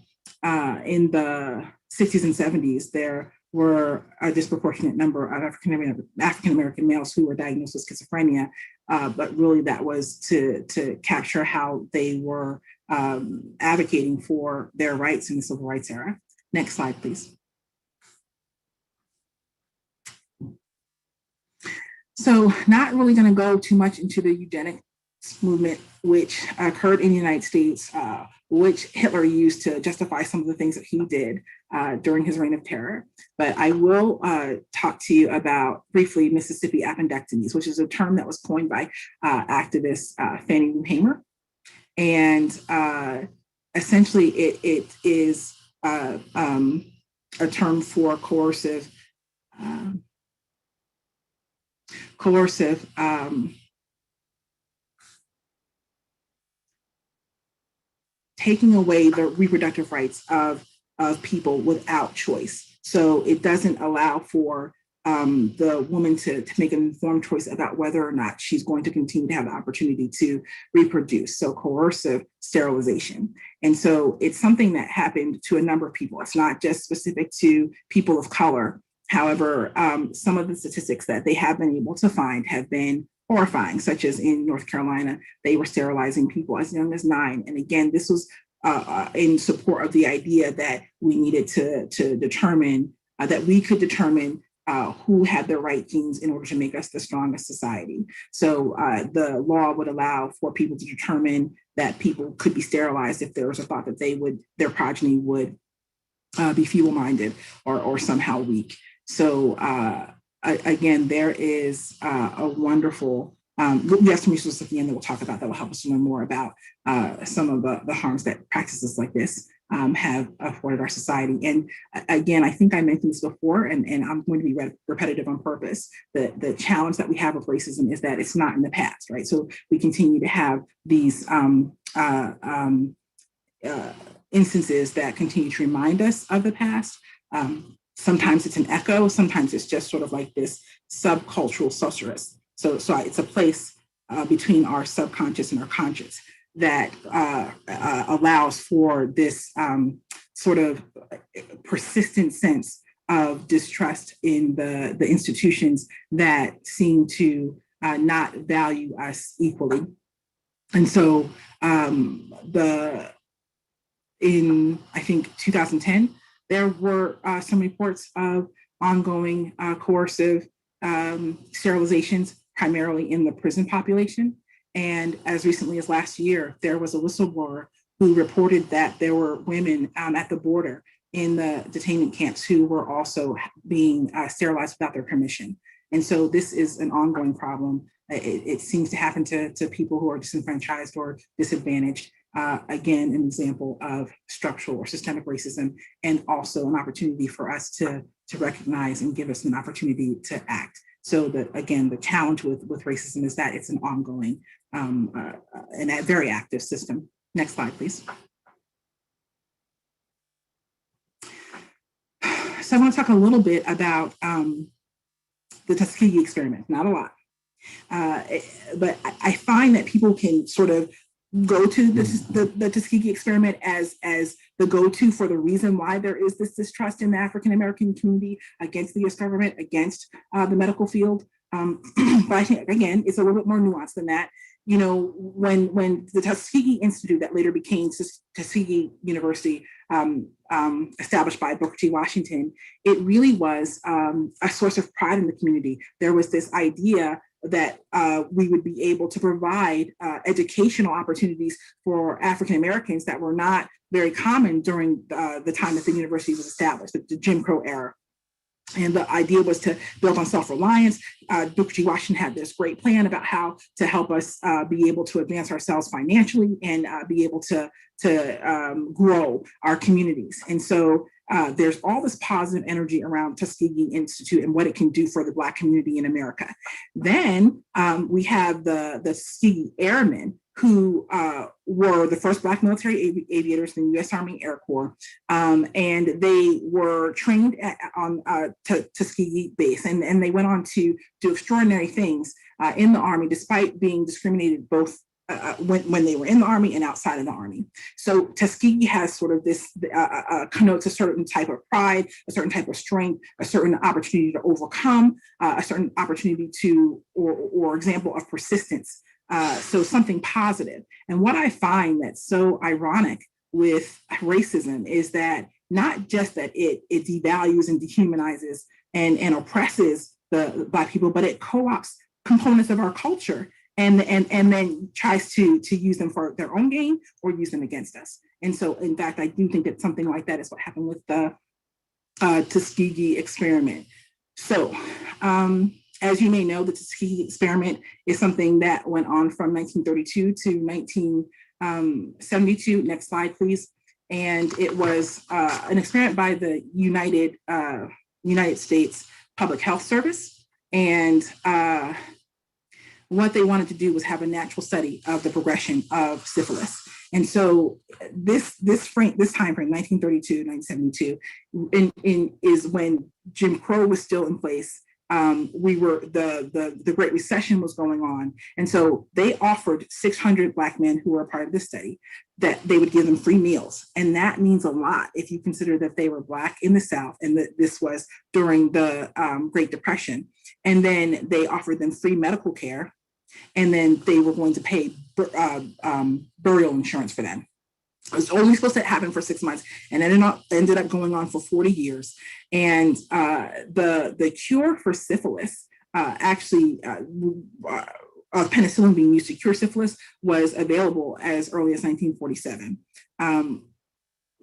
in the 60s and 70s, there were a disproportionate number of African-American males who were diagnosed with schizophrenia, but really that was to capture how they were advocating for their rights in the civil rights era. Next slide, please. So not really going to go too much into the eugenics movement, which occurred in the United States, which Hitler used to justify some of the things that he did during his reign of terror. But I will talk to you about briefly Mississippi appendectomies, which is a term that was coined by activist Fannie Lou Hamer. And essentially it is a term for coercive taking away the reproductive rights of people without choice. So it doesn't allow for the woman to make an informed choice about whether or not she's going to continue to have the opportunity to reproduce. So coercive sterilization. And so it's something that happened to a number of people. It's not just specific to people of color. However, some of the statistics that they have been able to find have been horrifying, such as in North Carolina, they were sterilizing people as young as 9. And again, this was in support of the idea that we needed to determine, that we could determine who had the right genes in order to make us the strongest society. So the law would allow for people to determine that people could be sterilized if there was a thought that their progeny would be feeble-minded or somehow weak. So again, there is a wonderful, we have some resources at the end that we'll talk about that will help us to learn more about some of the harms that practices like this have afforded our society. And again, I think I mentioned this before, and I'm going to be repetitive on purpose. The challenge that we have with racism is that it's not in the past, right? So we continue to have these instances that continue to remind us of the past. Sometimes it's an echo, sometimes it's just sort of like this subcultural sorceress. So it's a place between our subconscious and our conscious that allows for this sort of persistent sense of distrust in the institutions that seem to not value us equally. And so in, I think, 2010, there were some reports of ongoing coercive sterilizations, primarily in the prison population. And as recently as last year, there was a whistleblower who reported that there were women at the border in the detainment camps who were also being sterilized without their permission. And so this is an ongoing problem. It seems to happen to people who are disenfranchised or disadvantaged. Again, an example of structural or systemic racism, and also an opportunity for us to recognize and give us an opportunity to act. So that, again, the challenge with racism is that it's an ongoing and a very active system. Next slide, please. So I want to talk a little bit about the Tuskegee experiment, not a lot. But I find that people can sort of go to the Tuskegee experiment as the go-to for the reason why there is this distrust in the African-American community against the US government, against the medical field. But I think, again, it's a little bit more nuanced than that. You know, when the Tuskegee Institute, that later became Tuskegee University, established by Booker T. Washington, it really was a source of pride in the community. There was this idea that we would be able to provide educational opportunities for African Americans that were not very common during the time that the university was established, the Jim Crow era. And the idea was to build on self-reliance. Booker T. Washington had this great plan about how to help us be able to advance ourselves financially and be able to grow our communities. And so there's all this positive energy around Tuskegee Institute and what it can do for the Black community in America. Then we have the Tuskegee Airmen, who were the first Black military aviators in the U.S. Army Air Corps. And they were trained on Tuskegee base, and they went on to do extraordinary things in the Army, despite being discriminated both when they were in the Army and outside of the Army. So Tuskegee has sort of this, connotes a certain type of pride, a certain type of strength, a certain opportunity to overcome, a certain opportunity to, or example of persistence. So something positive. And what I find that's so ironic with racism is that not just that it devalues and dehumanizes and oppresses the Black people, but it co-opts components of our culture and then tries to use them for their own gain or use them against us. And so, in fact, I do think that something like that is what happened with the Tuskegee experiment. So, as you may know, the Tuskegee experiment is something that went on from 1932 to 1972. Next slide, please. And it was an experiment by the United States Public Health Service. And what they wanted to do was have a natural study of the progression of syphilis. And so this time frame, 1932, 1972, is when Jim Crow was still in place. We were the Great Recession was going on, and so they offered 600 Black men who were a part of this study that they would give them free meals, and that means a lot if you consider that they were Black in the South, and that this was during the Great Depression. And then they offered them free medical care, and then they were going to pay burial insurance for them. It was only supposed to happen for 6 months, and ended up going on for 40 years. And the cure for syphilis, penicillin being used to cure syphilis, was available as early as 1947.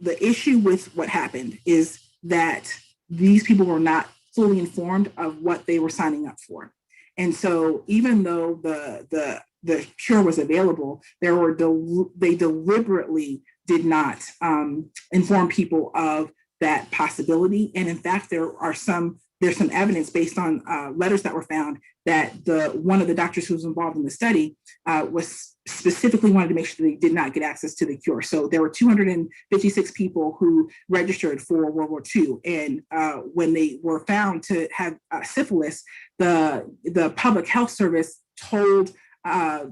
The issue with what happened is that these people were not fully informed of what they were signing up for. And so even though the cure was available, they deliberately did not inform people of that possibility. And in fact, there's some evidence based on letters that were found that one of the doctors who was involved in the study was specifically wanted to make sure they did not get access to the cure. So there were 256 people who registered for World War II. And when they were found to have syphilis, the public health service told the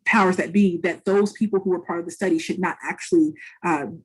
powers that be that those people who were part of the study should not actually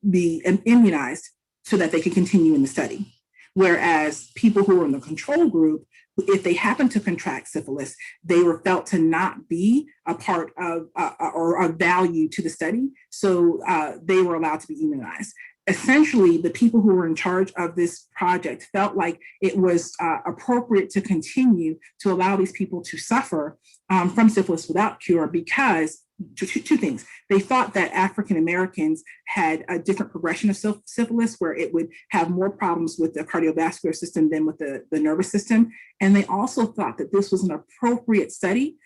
be immunized so that they could continue in the study. Whereas people who were in the control group, if they happened to contract syphilis, they were felt to not be a part of or of value to the study. So they were allowed to be immunized. Essentially, the people who were in charge of this project felt like it was appropriate to continue to allow these people to suffer from syphilis without cure because two things. They thought that African Americans had a different progression of syphilis where it would have more problems with the cardiovascular system than with the nervous system. And they also thought that this was an appropriate study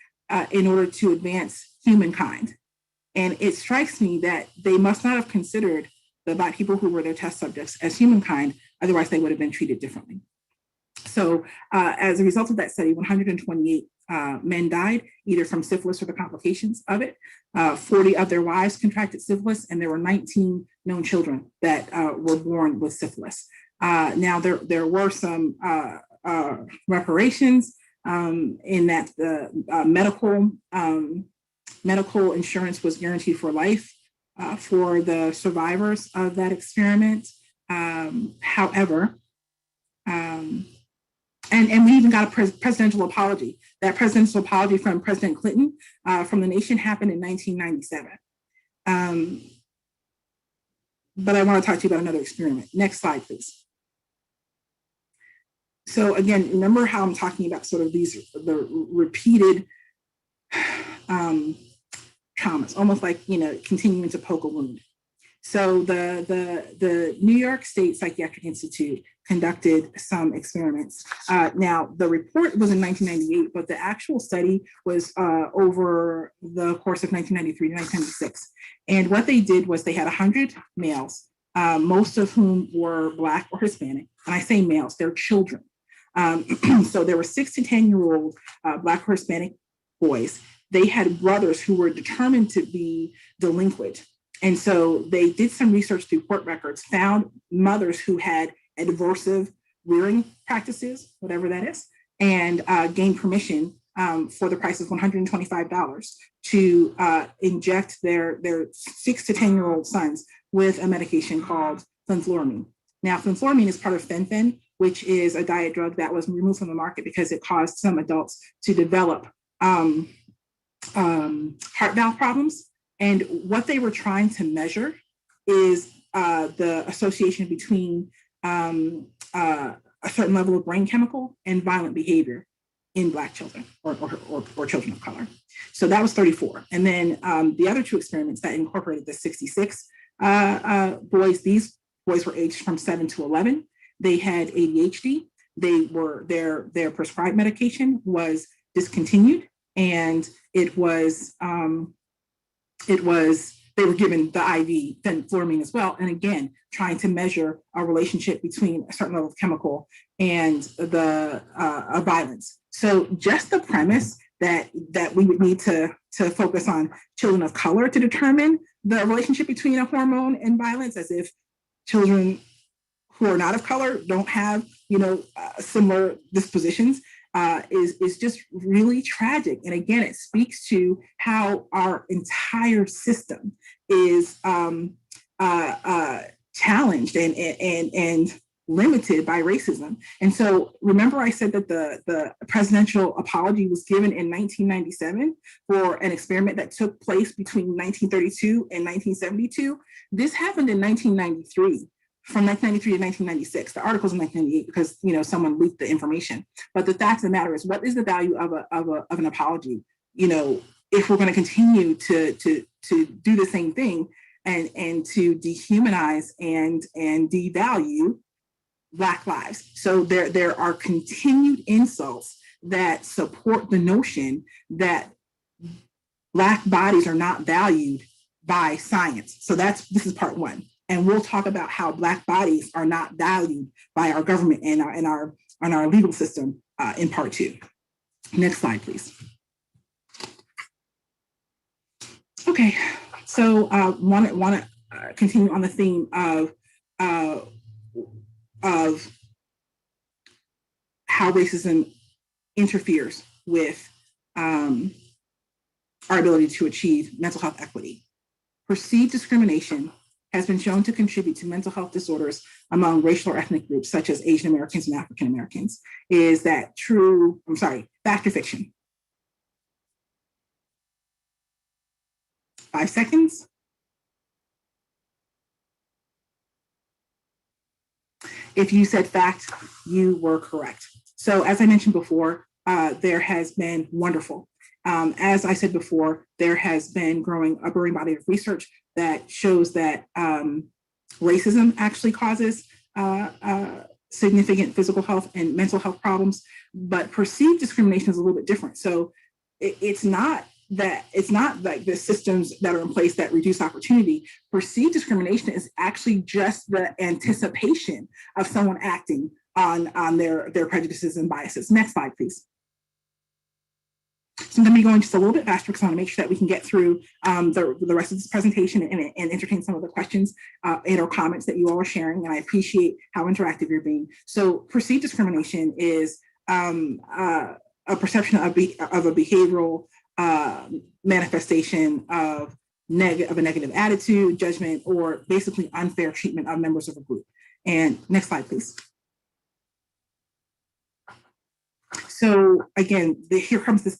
in order to advance humankind. And it strikes me that they must not have considered the Black people who were their test subjects as humankind, otherwise they would have been treated differently. So as a result of that study, 128 men died, either from syphilis or the complications of it. 40 of their wives contracted syphilis, and there were 19 known children that were born with syphilis. Now, there were some reparations in that the medical insurance was guaranteed for life for the survivors of that experiment. However, and we even got a presidential apology. That presidential apology from President Clinton from the nation happened in 1997. But I want to talk to you about another experiment. Next slide, please. So again, remember how I'm talking about sort of the repeated traumas, almost like, continuing to poke a wound. So the New York State Psychiatric Institute conducted some experiments. Now, the report was in 1998, but the actual study was over the course of 1993 to 1996. And what they did was they had 100 males, most of whom were Black or Hispanic. And I say males, they're children. So there were 6 to 10-year-old Black or Hispanic boys. They had brothers who were determined to be delinquent. And so they did some research through court records, found mothers who had aversive rearing practices, whatever that is, and gained permission for the price of $125 to inject their 6 to 10-year-old sons with a medication called fenfluramine. Now, fenfluramine is part of fen-phen, which is a diet drug that was removed from the market because it caused some adults to develop heart valve problems. And what they were trying to measure is the association between a certain level of brain chemical and violent behavior in Black children or children of color. So that was 34. And then the other 2 experiments that incorporated the 66 boys, these boys were aged from 7 to 11. They had ADHD. Their prescribed medication was discontinued, and they were given the IV fenfluramine as well. And again, trying to measure a relationship between a certain level of chemical and the violence. So just the premise that we would need to focus on children of color to determine the relationship between a hormone and violence, as if children who are not of color don't have, similar dispositions, is just really tragic. And again, it speaks to how our entire system is challenged and limited by racism. And so remember I said that the presidential apology was given in 1997 for an experiment that took place between 1932 and 1972. This happened in 1993. From 1993 to 1996, the article's in 1998 because someone leaked the information. But the fact of the matter is, what is the value of an apology? If we're going to continue to do the same thing and to dehumanize and devalue Black lives. So there are continued insults that support the notion that Black bodies are not valued by science. So this is part one. And we'll talk about how Black bodies are not valued by our government and our legal system in part two. Next slide, please. Okay, so want to continue on the theme of how racism interferes with our ability to achieve mental health equity. Perceived discrimination has been shown to contribute to mental health disorders among racial or ethnic groups such as Asian Americans and African Americans. Is that true? Fact or fiction? 5 seconds. If you said fact, you were correct. So as I mentioned before, there has been wonderful. As I said before, there has been a growing body of research that shows that racism actually causes significant physical health and mental health problems, but perceived discrimination is a little bit different. So it's not like the systems that are in place that reduce opportunity. Perceived discrimination is actually just the anticipation of someone acting on their prejudices and biases. Next slide, please. So I'm going to be going just a little bit faster because I want to make sure that we can get through the rest of this presentation and entertain some of the questions and or comments that you all are sharing. And I appreciate how interactive you're being. So perceived discrimination is a perception of a behavioral manifestation of a negative attitude, judgment, or basically unfair treatment of members of a group. And next slide, please. So again, here comes this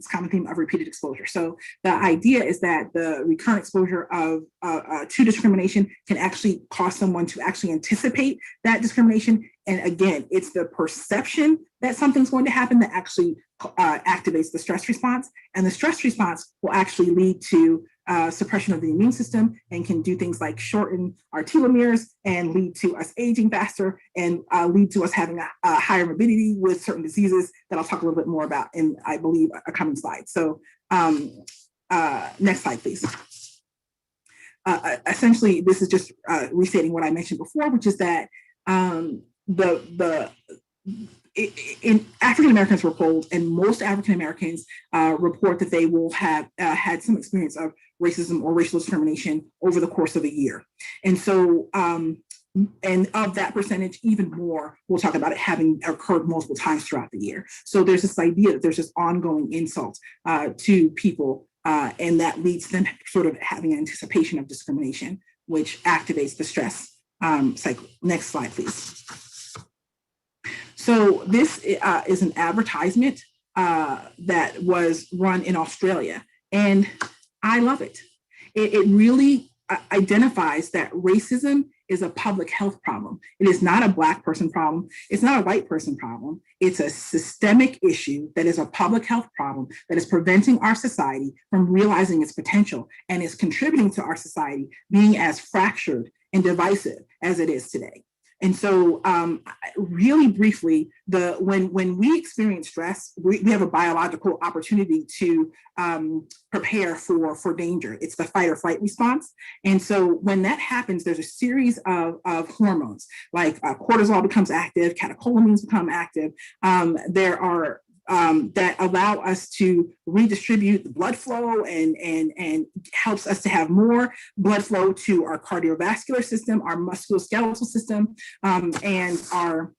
common theme of repeated exposure. So the idea is that the recurrent exposure to discrimination can actually cause someone to actually anticipate that discrimination. And again, it's the perception that something's going to happen that actually activates the stress response. And the stress response will actually lead to suppression of the immune system and can do things like shorten our telomeres and lead to us aging faster and lead to us having a higher morbidity with certain diseases that I'll talk a little bit more about in, I believe, a coming slide. So next slide, please. Essentially, this is just restating what I mentioned before, which is that African Americans were polled, and most African Americans report that they will have had some experience of racism or racial discrimination over the course of a year. And so, and of that percentage, even more, we'll talk about it having occurred multiple times throughout the year. So there's this idea that there's this ongoing insult to people, and that leads them sort of having an anticipation of discrimination, which activates the stress cycle. Next slide, please. So this is an advertisement that was run in Australia, and I love it. It really identifies that racism is a public health problem. It is not a Black person problem. It's not a white person problem. It's a systemic issue that is a public health problem that is preventing our society from realizing its potential and is contributing to our society being as fractured and divisive as it is today. And so really briefly, when we experience stress, we have a biological opportunity to prepare for danger. It's the fight or flight response. And so when that happens, there's a series of hormones, like cortisol becomes active, catecholamines become active. There are that allow us to redistribute the blood flow and helps us to have more blood flow to our cardiovascular system, our musculoskeletal system, and our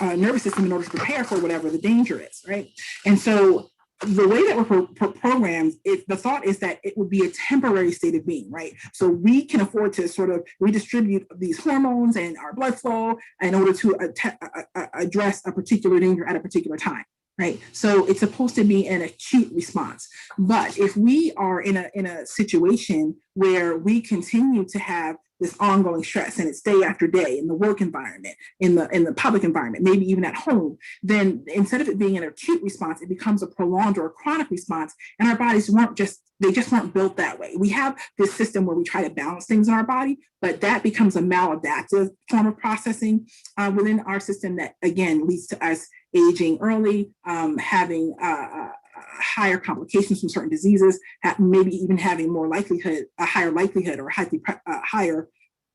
nervous system in order to prepare for whatever the danger is, right? And so the way that we're programmed, the thought is that it would be a temporary state of being, right? So we can afford to sort of redistribute these hormones and our blood flow in order to address a particular danger at a particular time, right? So it's supposed to be an acute response. But if we are in a situation where we continue to have this ongoing stress, and it's day after day in the work environment, in the public environment, maybe even at home, then instead of it being an acute response, it becomes a prolonged or a chronic response, and our bodies just weren't built that way. We have this system where we try to balance things in our body, but that becomes a maladaptive form of processing within our system that, again, leads to us aging early, having higher complications from certain diseases, maybe even having a higher likelihood or higher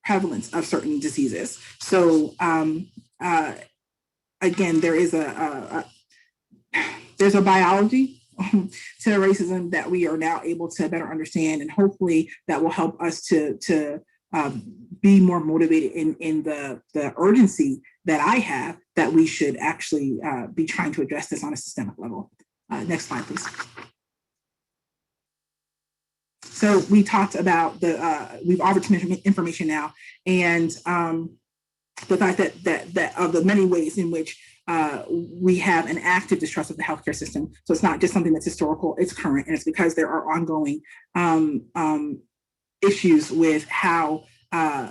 prevalence of certain diseases. So again, there's a biology to racism that we are now able to better understand, and hopefully that will help us to be more motivated in the urgency that I have, that we should actually be trying to address this on a systemic level. Next slide, please. So we talked about we've offered some information now, and the fact that of the many ways in which we have an active distrust of the healthcare system. So it's not just something that's historical, it's current, and it's because there are ongoing issues with how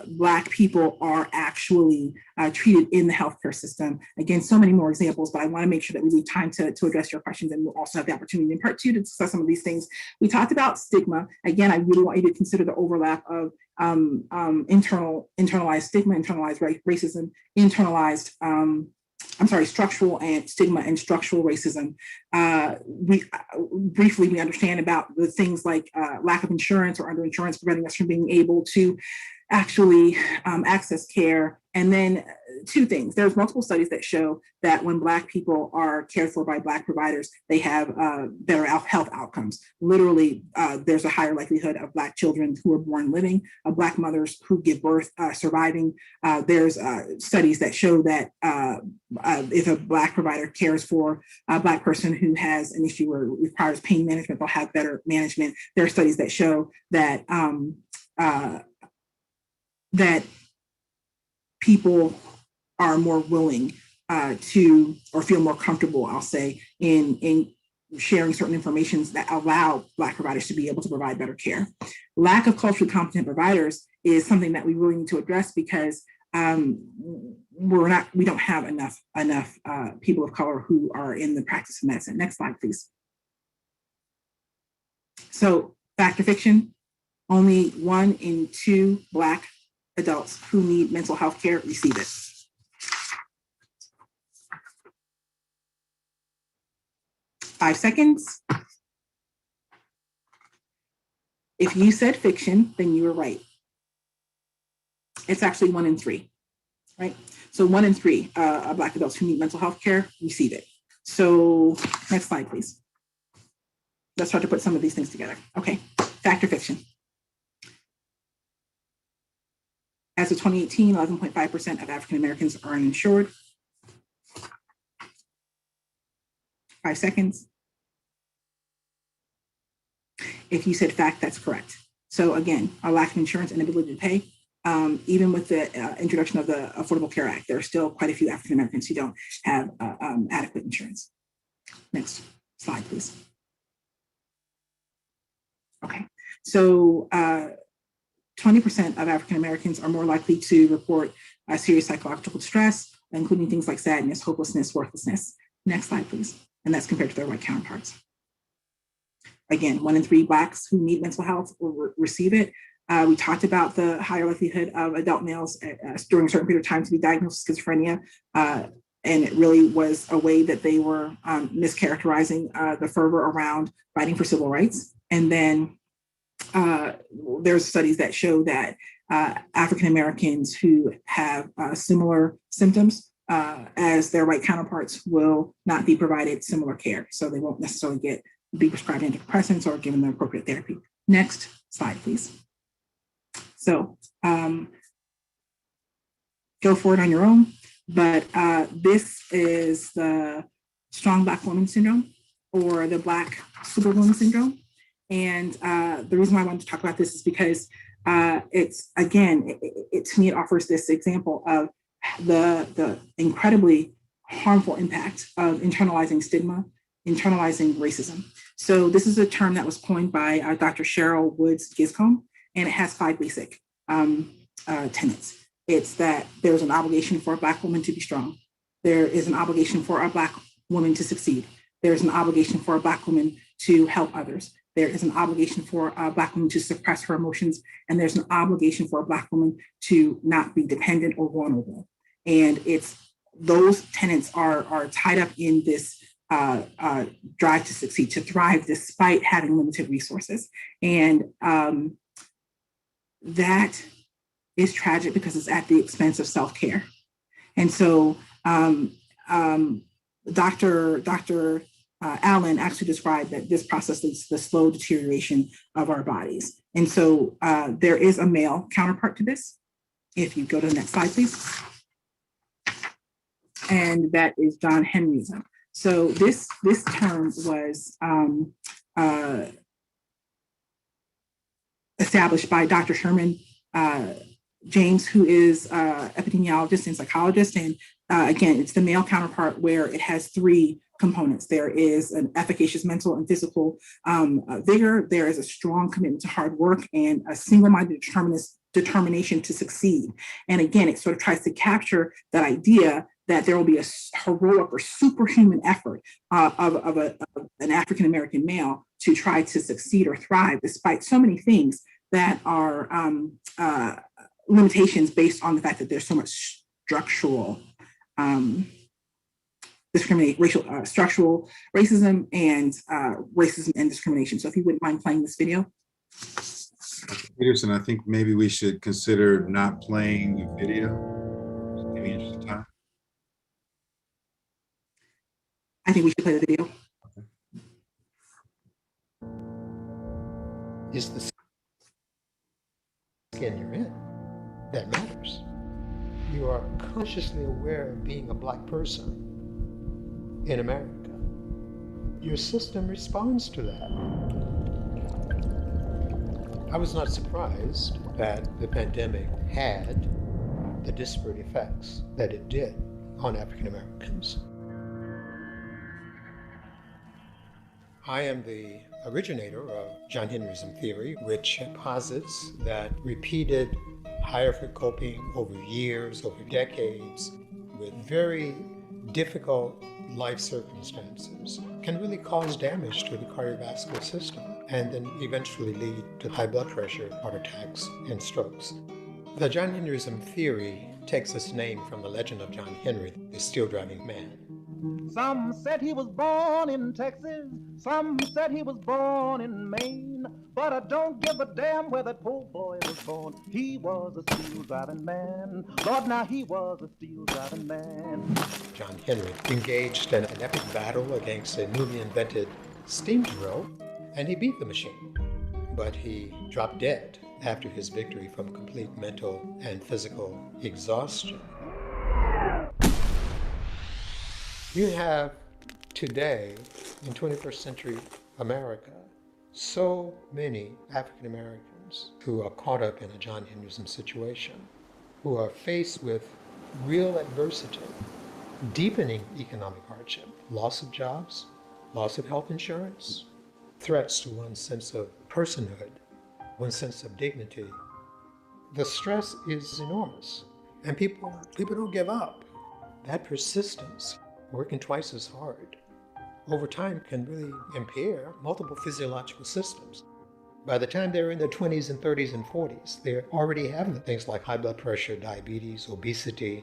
Black people are actually treated in the healthcare system. Again, so many more examples, but I want to make sure that we leave time to address your questions, and we'll also have the opportunity in part 2 to discuss some of these things. We talked about stigma. Again, I really want you to consider the overlap of internalized stigma, internalized racism, structural and stigma and structural racism. We understand about the things like lack of insurance or underinsurance preventing us from being able to actually access care. And then 2 things. There's multiple studies that show that when Black people are cared for by Black providers, they have better health outcomes. Literally, there's a higher likelihood of Black children who are born living, of Black mothers who give birth surviving. There's studies that show that if a Black provider cares for a Black person who has an issue or requires pain management, they'll have better management. There are studies that show that that people are more willing to, or feel more comfortable, I'll say, in sharing certain information that allow Black providers to be able to provide better care. Lack of culturally competent providers is something that we really need to address, because we don't have enough people of color who are in the practice of medicine. Next slide, please. So, fact or fiction, only 1 in 2 Black adults who need mental health care receive it. Five seconds. If you said fiction, then you were right. It's actually 1 in 3, right? So 1 in 3 Black adults who need mental health care receive it. So next slide, please. Let's start to put some of these things together. Okay, fact or fiction? As of 2018, 11.5% of African Americans are uninsured. 5 seconds. If you said fact, that's correct. So again, our lack of insurance and ability to pay, even with the introduction of the Affordable Care Act, there are still quite a few African Americans who don't have adequate insurance. Next slide, please. Okay, so 20% of African Americans are more likely to report serious psychological distress, including things like sadness, hopelessness, worthlessness. Next slide, please. And that's compared to their white counterparts. Again, 1 in 3 Blacks who need mental health will receive it. We talked about the higher likelihood of adult males during a certain period of time to be diagnosed with schizophrenia. And it really was a way that they were mischaracterizing the fervor around fighting for civil rights. And then there's studies that show that African Americans who have similar symptoms as their white counterparts will not be provided similar care. So they won't necessarily be prescribed antidepressants or given the appropriate therapy. Next slide, please. So go for it on your own. But this is the strong Black woman syndrome, or the Black Superwoman syndrome. And the reason why I wanted to talk about this is because it's, again, to me, it offers this example of the incredibly harmful impact of internalizing stigma, internalizing racism. So this is a term that was coined by Dr. Cheryl Woods Giscombe, and it has 5 basic tenets. It's that there's an obligation for a Black woman to be strong. There is an obligation for a Black woman to succeed. There's an obligation for a Black woman to help others. There is an obligation for a Black woman to suppress her emotions. And there's an obligation for a Black woman to not be dependent or vulnerable. And it's those tenets are tied up in this drive to succeed, to thrive despite having limited resources. And that is tragic because it's at the expense of self-care. And so Dr. Allen actually described that this process leads to the slow deterioration of our bodies. And so there is a male counterpart to this. If you go to the next slide, please. And that is John Henryism. So this term was established by Dr. Sherman James, who is epidemiologist and psychologist. And again, it's the male counterpart where it has 3 components. There is an efficacious mental and physical vigor. There is a strong commitment to hard work and a single-minded determination to succeed. And again, it sort of tries to capture that idea that there will be a heroic or superhuman effort of an African-American male to try to succeed or thrive despite so many things that are limitations based on the fact that there's so much structural structural racism and racism and discrimination. So if you wouldn't mind playing this video. Dr. Peterson, I think maybe we should consider not playing the video in the interest of time. I think we should play the video. It's the skin you're in that matters. You are consciously aware of being a Black person in America. Your system responds to that. I was not surprised that the pandemic had the disparate effects that it did on African Americans. I am the originator of John Henryism theory, which posits that repeated hierarchical coping over years, over decades, with very difficult life circumstances can really cause damage to the cardiovascular system and then eventually lead to high blood pressure, heart attacks, and strokes. The John Henryism theory takes its name from the legend of John Henry, the steel driving man. Some said he was born in Texas, some said he was born in Maine, but I don't give a damn where that poor boy was born. He was a steel driving man. Lord, now he was a steel driving man. John Henry engaged in an epic battle against a newly invented steam drill, and he beat the machine, but he dropped dead after his victory from complete mental and physical exhaustion. You have today, in 21st century America, so many African Americans who are caught up in a John Henryism situation, who are faced with real adversity, deepening economic hardship, loss of jobs, loss of health insurance, threats to one's sense of personhood, one's sense of dignity. The stress is enormous, and people don't give up. That persistence, working twice as hard, over time can really impair multiple physiological systems. By the time they're in their 20s and 30s and 40s, they're already having things like high blood pressure, diabetes, obesity.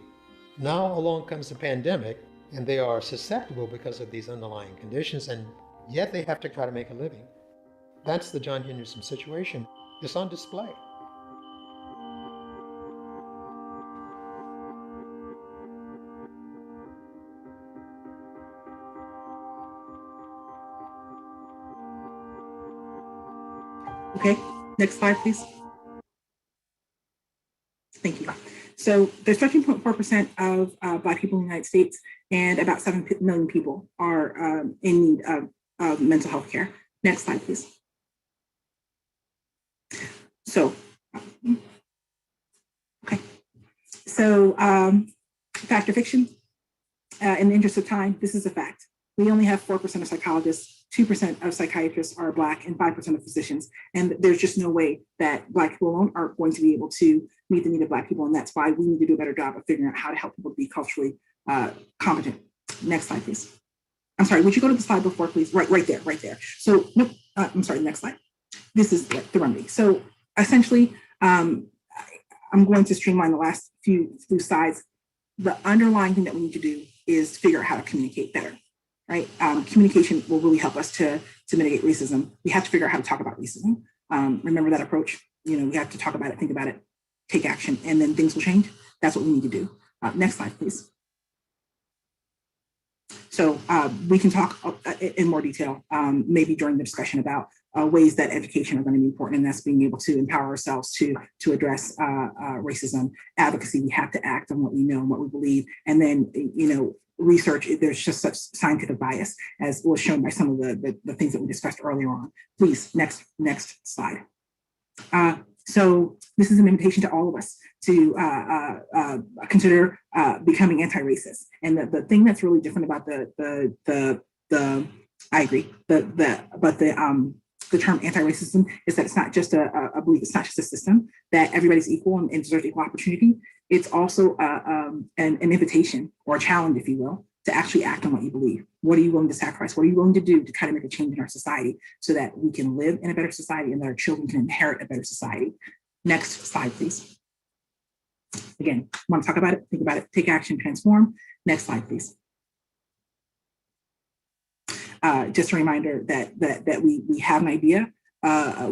Now along comes the pandemic, and they are susceptible because of these underlying conditions, and yet they have to try to make a living. That's the John Henryism situation. It's on display. Okay, next slide, please. Thank you. So there's 13.4% of Black people in the United States, and about 7 million people are in need of mental health care. Next slide, please. So, okay. So, fact or fiction? In the interest of time, this is a fact. We only have 4% of psychologists, 2% of psychiatrists are Black, and 5% of physicians. And there's just no way that Black people alone are going to be able to meet the need of Black people. And that's why we need to do a better job of figuring out how to help people be culturally competent. Next slide, please. I'm sorry, would you go to the slide before, please? Right there. So, nope, I'm sorry, next slide. This is the remedy. So essentially, I'm going to streamline the last few slides. The underlying thing that we need to do is figure out how to communicate better, right? Communication will really help us to mitigate racism. We have to figure out how to talk about racism. Remember that approach? You know, we have to talk about it, think about it, take action, and then things will change. That's what we need to do. Next slide, please. So we can talk in more detail, maybe during the discussion about ways that education are going to be important, and that's being able to empower ourselves to address racism. Advocacy, we have to act on what we know and what we believe, and then, you know, research, there's just such scientific bias, as was shown by some of the things that we discussed earlier on. Please, next slide. So this is an invitation to all of us to consider becoming anti-racist. And the thing that's really different about I agree, but the term anti-racism is that it's not just a belief, it's not just a system, that everybody's equal and deserves equal opportunity. It's also an invitation or a challenge, if you will, to actually act on what you believe. What are you willing to sacrifice? What are you willing to do to kind of make a change in our society so that we can live in a better society and that our children can inherit a better society? Next slide, please. Again, want to talk about it, think about it, take action, transform. Next slide, please. Just a reminder that we have an idea.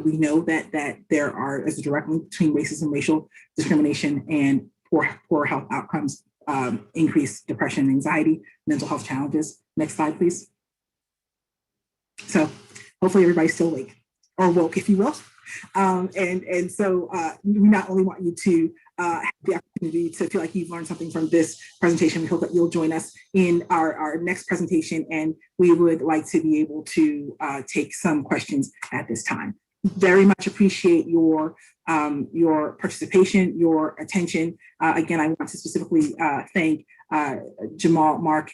We know that there is a direct link between racism, racial discrimination, and poor health outcomes, increased depression and anxiety, mental health challenges. Next slide, please. So hopefully everybody's still awake or woke, if you will. And so we not only want you to have the opportunity to feel like you've learned something from this presentation, we hope that you'll join us in our next presentation, and we would like to be able to take some questions at this time. Very much appreciate your participation, your attention. Again, I want to specifically thank Jamal, Mark,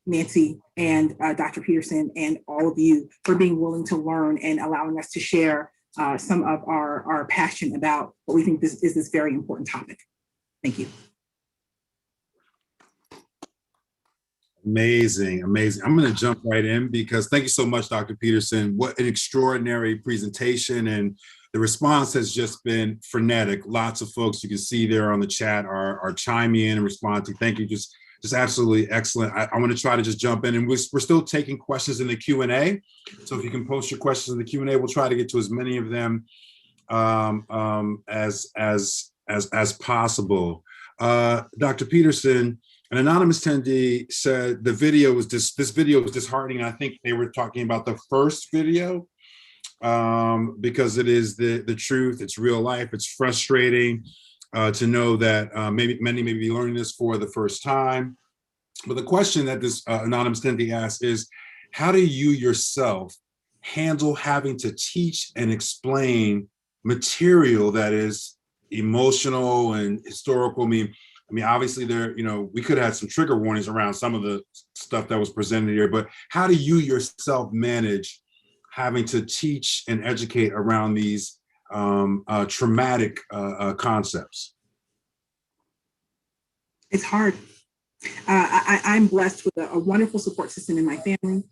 Nancy, and Dr. Peterson, and all of you for being willing to learn and allowing us to share some of our passion about what we think is this very important topic. Thank you. Amazing, amazing. I'm going to jump right in because thank you so much, Dr. Peterson. What an extraordinary presentation, and the response has just been frenetic. Lots of folks you can see there on the chat are chiming in and responding. Thank you, just absolutely excellent. I want to try to just jump in, and we're still taking questions in the Q&A. So if you can post your questions in the Q&A, we'll try to get to as many of them as possible. Dr. Peterson, an anonymous attendee said this video was disheartening. I think they were talking about the first video because it is the truth. It's real life. It's frustrating to know that many may be learning this for the first time. But the question that this anonymous attendee asked is, how do you yourself handle having to teach and explain material that is emotional and historical? I mean, obviously we could have had some trigger warnings around some of the stuff that was presented here, but how do you yourself manage having to teach and educate around these traumatic concepts? It's hard. I'm blessed with a wonderful support system in my family.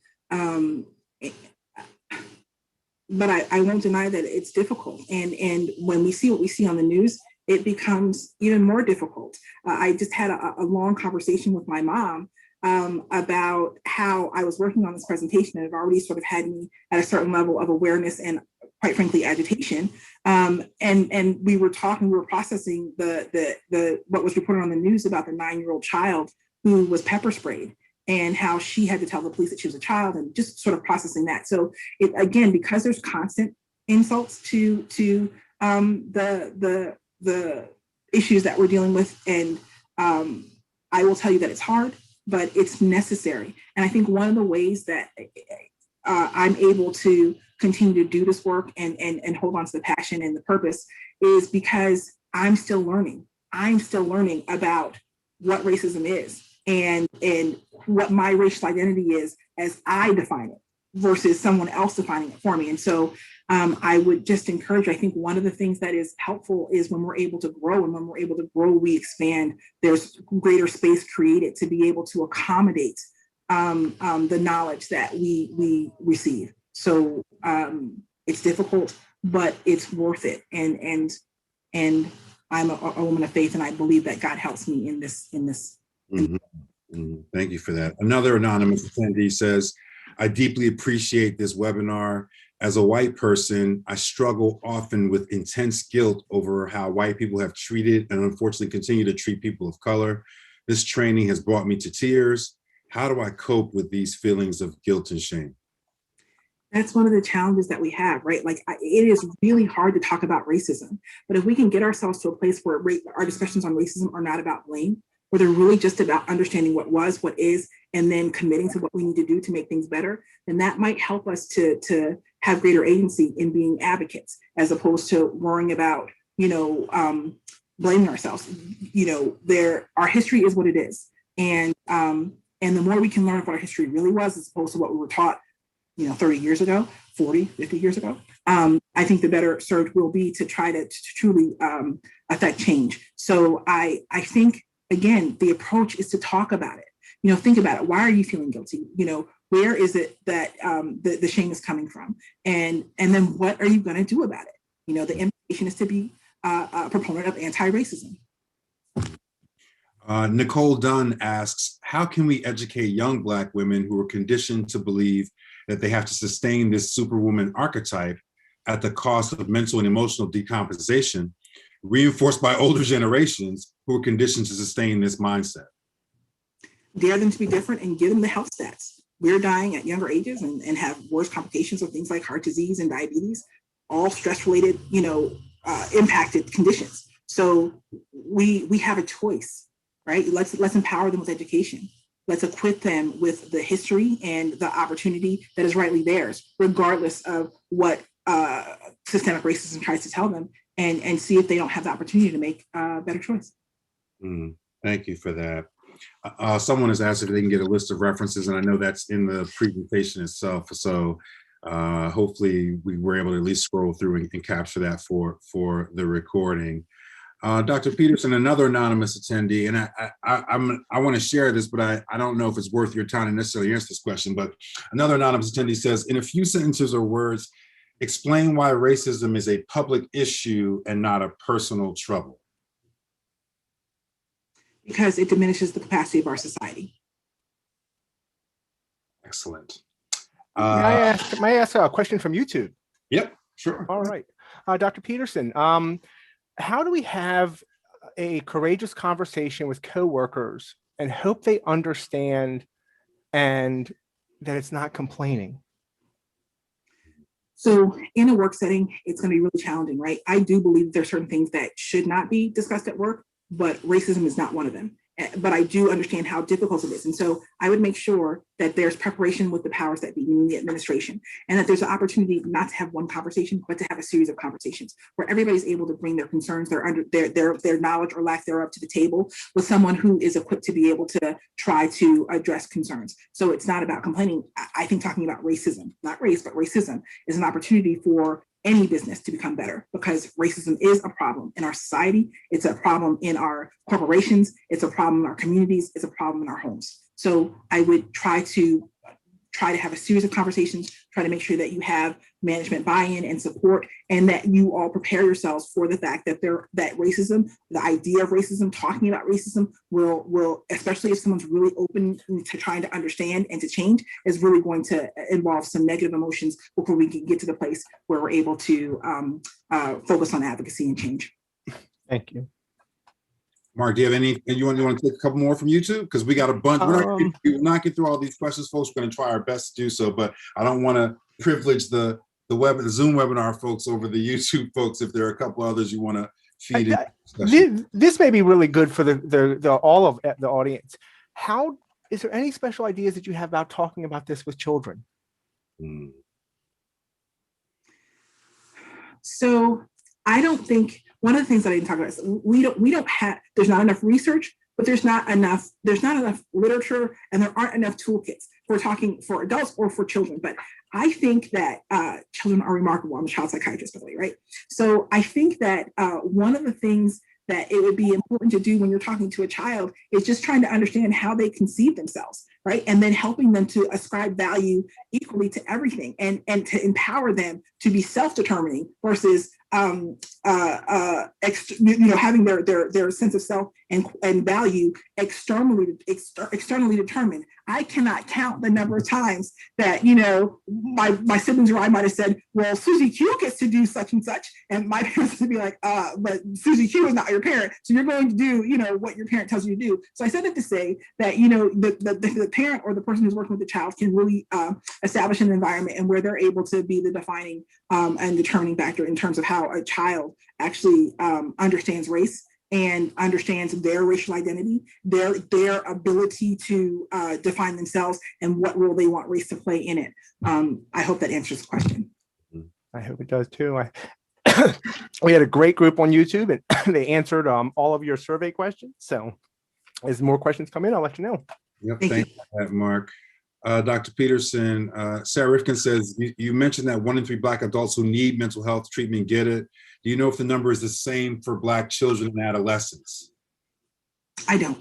But I won't deny that it's difficult. And when we see what we see on the news, it becomes even more difficult. I just had a long conversation with my mom about how I was working on this presentation, and it already sort of had me at a certain level of awareness and, quite frankly, agitation. And we were processing the what was reported on the news about the 9-year-old child who was pepper sprayed, and how she had to tell the police that she was a child, and just sort of processing that. So again, because there's constant insults to the issues that we're dealing with, and I will tell you that it's hard, but it's necessary. And I think one of the ways that I'm able to continue to do this work and hold on to the passion and the purpose is because I'm still learning. I'm still learning about what racism is and what my racial identity is as I define it versus someone else defining it for me. And so I would just encourage, I think one of the things that is helpful is when we're able to grow, and when we're able to grow, we expand. There's greater space created to be able to accommodate the knowledge that we receive. So it's difficult, but it's worth it. And I'm a woman of faith, and I believe that God helps me in this. Mm-hmm. Mm-hmm. Thank you for that. Another anonymous attendee says, I deeply appreciate this webinar. As a white person, I struggle often with intense guilt over how white people have treated and unfortunately continue to treat people of color. This training has brought me to tears. How do I cope with these feelings of guilt and shame? That's one of the challenges that we have, right? Like it is really hard to talk about racism, but if we can get ourselves to a place where our discussions on racism are not about blame, where they're really just about understanding what was, what is, and then committing to what we need to do to make things better, then that might help us to have greater agency in being advocates, as opposed to worrying about, blaming ourselves. Our history is what it is. And the more we can learn what our history really was, as opposed to what we were taught, 30 years ago, 40, 50 years ago, I think the better served will be to try to truly affect change. So I think, again, the approach is to talk about it. Think about it. Why are you feeling guilty? Where is it that the shame is coming from? And then what are you going to do about it? The invitation is to be a proponent of anti-racism. Nicole Dunn asks, how can we educate young Black women who are conditioned to believe that they have to sustain this superwoman archetype at the cost of mental and emotional decomposition, reinforced by older generations who are conditioned to sustain this mindset? Dare them to be different and give them the health stats. We're dying at younger ages and have worse complications of things like heart disease and diabetes, all stress-related, impacted conditions. So we have a choice, right? Let's empower them with education. Let's equip them with the history and the opportunity that is rightly theirs, regardless of what systemic racism tries to tell them, and see if they don't have the opportunity to make a better choice. Thank you for that. Someone has asked if they can get a list of references, and I know that's in the presentation itself. So hopefully we were able to at least scroll through and capture that for the recording. Dr. Peterson, another anonymous attendee, and I want to share this, but I don't know if it's worth your time to necessarily answer this question, but another anonymous attendee says, in a few sentences or words, explain why racism is a public issue and not a personal trouble. Because it diminishes the capacity of our society. Excellent. May I ask a question from YouTube? Yep, sure. All right. Dr. Peterson, how do we have a courageous conversation with coworkers and hope they understand and that it's not complaining? So in a work setting, it's going to be really challenging, right? I do believe there are certain things that should not be discussed at work, but racism is not one of them. But I do understand how difficult it is. And so I would make sure that there's preparation with the powers that be, meaning the administration, and that there's an opportunity not to have one conversation, but to have a series of conversations where everybody's able to bring their concerns, their knowledge or lack thereof to the table with someone who is equipped to be able to try to address concerns. So it's not about complaining. I think talking about racism, not race, but racism, is an opportunity for any business to become better, because racism is a problem in our society. It's a problem in our corporations. It's a problem in our communities. It's a problem in our homes. So I would try to have a series of conversations, try to make sure that you have management buy-in and support, and that you all prepare yourselves for the fact that that racism, the idea of racism, talking about racism will, especially if someone's really open to trying to understand and to change, is really going to involve some negative emotions before we can get to the place where we're able to focus on advocacy and change. Thank you. Mark, do you have any, you want to take a couple more from YouTube? Because we got a bunch. We will not get through all these questions, folks. We're going to try our best to do so, but I don't want to privilege the Zoom webinar folks over the YouTube folks if there are a couple others you want to feed in. This may be really good for all of the audience. Is there any special ideas that you have about talking about this with children? Mm. So I don't think, one of the things that I didn't talk about is we don't have, there's not enough research, but there's not enough literature, and there aren't enough toolkits. We're talking for adults or for children, but I think that children are remarkable. I'm a child psychiatrist, by the way, right? So I think that one of the things that it would be important to do when you're talking to a child is just trying to understand how they conceive themselves, right? And then helping them to ascribe value equally to everything, and to empower them to be self-determining versus having their sense of self and value externally determined. I cannot count the number of times that my siblings or I might have said, well, Susie Q gets to do such and such, and my parents would be like, but Susie Q is not your parent, so you're going to do what your parent tells you to do. So I said it to say that the parent or the person who's working with the child can really establish an environment and where they're able to be the defining and determining factor in terms of how a child actually understands race and understands their racial identity, their ability to define themselves, and what role they want race to play in it. I hope that answers the question. I hope it does too. We had a great group on YouTube, and they answered all of your survey questions. So as more questions come in, I'll let you know. Yep, thank you for that, Mark. Dr. Peterson, Sarah Rifkin says, you mentioned that 1 in 3 Black adults who need mental health treatment get it. Do you know if the number is the same for Black children and adolescents? I don't.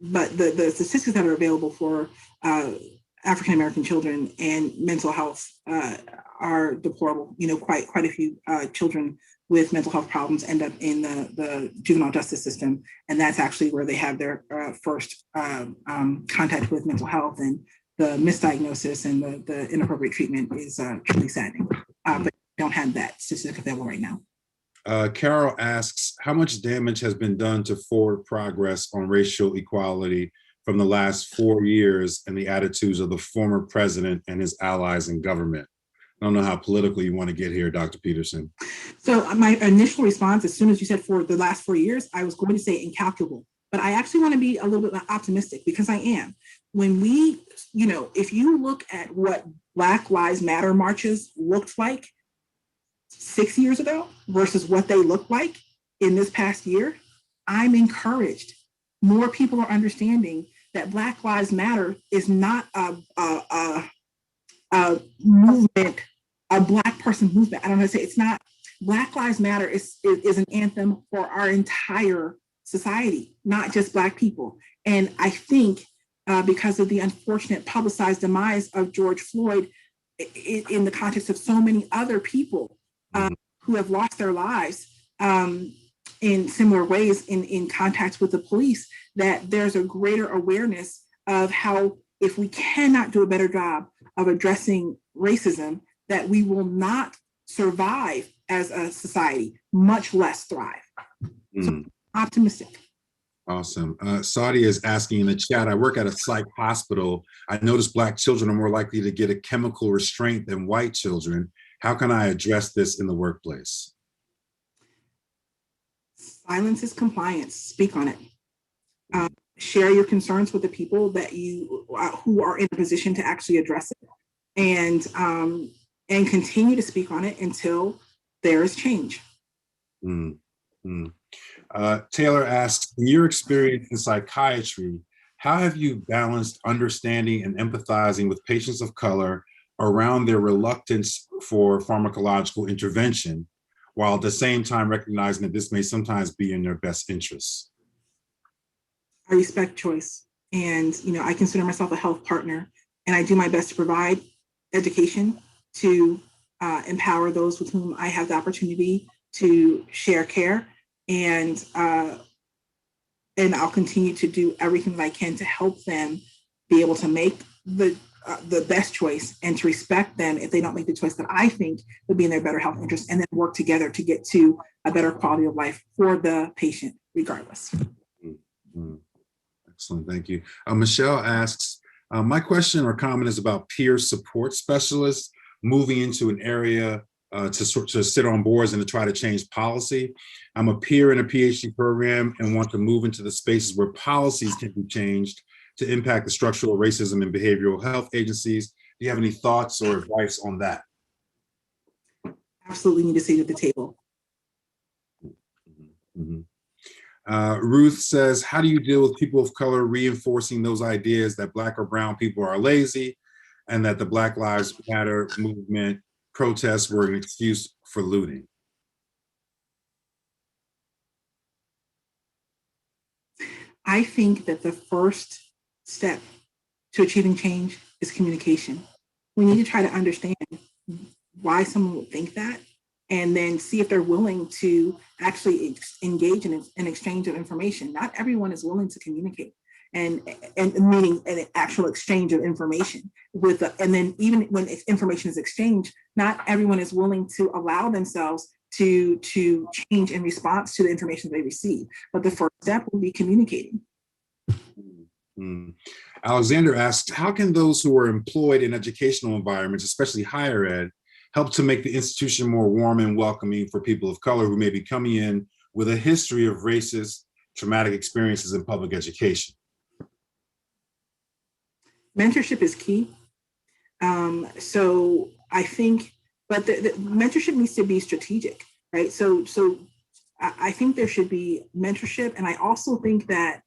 But the statistics that are available for African-American children and mental health are deplorable. Quite a few children with mental health problems end up in the juvenile justice system, and that's actually where they have their first contact with mental health, and the misdiagnosis and the inappropriate treatment is truly saddening. But don't have that statistic available right now. Carol asks, how much damage has been done to forward progress on racial equality from the last 4 years and the attitudes of the former president and his allies in government? I don't know how political you want to get here, Dr. Peterson. So my initial response, as soon as you said for the last 4 years, I was going to say incalculable, but I actually want to be a little bit optimistic, because I am. When we, if you look at what Black Lives Matter marches looked like 6 years ago versus what they look like in this past year, I'm encouraged. More people are understanding that Black Lives Matter is not a movement, a Black person movement. I don't know how to say it's not. Black Lives Matter is an anthem for our entire society, not just Black people. And I think because of the unfortunate publicized demise of George Floyd, in the context of so many other people who have lost their lives in similar ways in contact with the police, that there's a greater awareness of how, if we cannot do a better job of addressing racism, that we will not survive as a society, much less thrive. So optimistic. Awesome. Saudi is asking in the chat, I work at a psych hospital. I notice Black children are more likely to get a chemical restraint than white children. How can I address this in the workplace? Silence is compliance. Speak on it. Share your concerns with the people that you who are in a position to actually address it, and continue to speak on it until there is change. Taylor asks, in your experience in psychiatry, how have you balanced understanding and empathizing with patients of color around their reluctance for pharmacological intervention, while at the same time recognizing that this may sometimes be in their best interests? I respect choice, and I consider myself a health partner, and I do my best to provide education to empower those with whom I have the opportunity to share care, and I'll continue to do everything that I can to help them be able to make the best choice, and to respect them if they don't make the choice that I think would be in their better health interest, and then work together to get to a better quality of life for the patient, regardless. Excellent, thank you. Michelle asks, my question or comment is about peer support specialists moving into an area to sit on boards and to try to change policy. I'm a peer in a PhD program and want to move into the spaces where policies can be changed to impact the structural racism in behavioral health agencies. Do you have any thoughts or advice on that? Absolutely need to sit at the table. Mm-hmm. Ruth says, how do you deal with people of color reinforcing those ideas that Black or brown people are lazy and that the Black Lives Matter movement protests were an excuse for looting? I think that the first step to achieving change is communication. We need to try to understand why someone would think that, and then see if they're willing to actually engage in an exchange of information. Not everyone is willing to communicate, and meaning an actual exchange of information with, and then even when information is exchanged, not everyone is willing to allow themselves to change in response to the information they receive. But the first step will be communicating. Mm. Alexander asks, how can those who are employed in educational environments, especially higher ed, help to make the institution more warm and welcoming for people of color who may be coming in with a history of racist, traumatic experiences in public education? Mentorship is key. So I think, but the mentorship needs to be strategic, right? So I think there should be mentorship. And I also think that,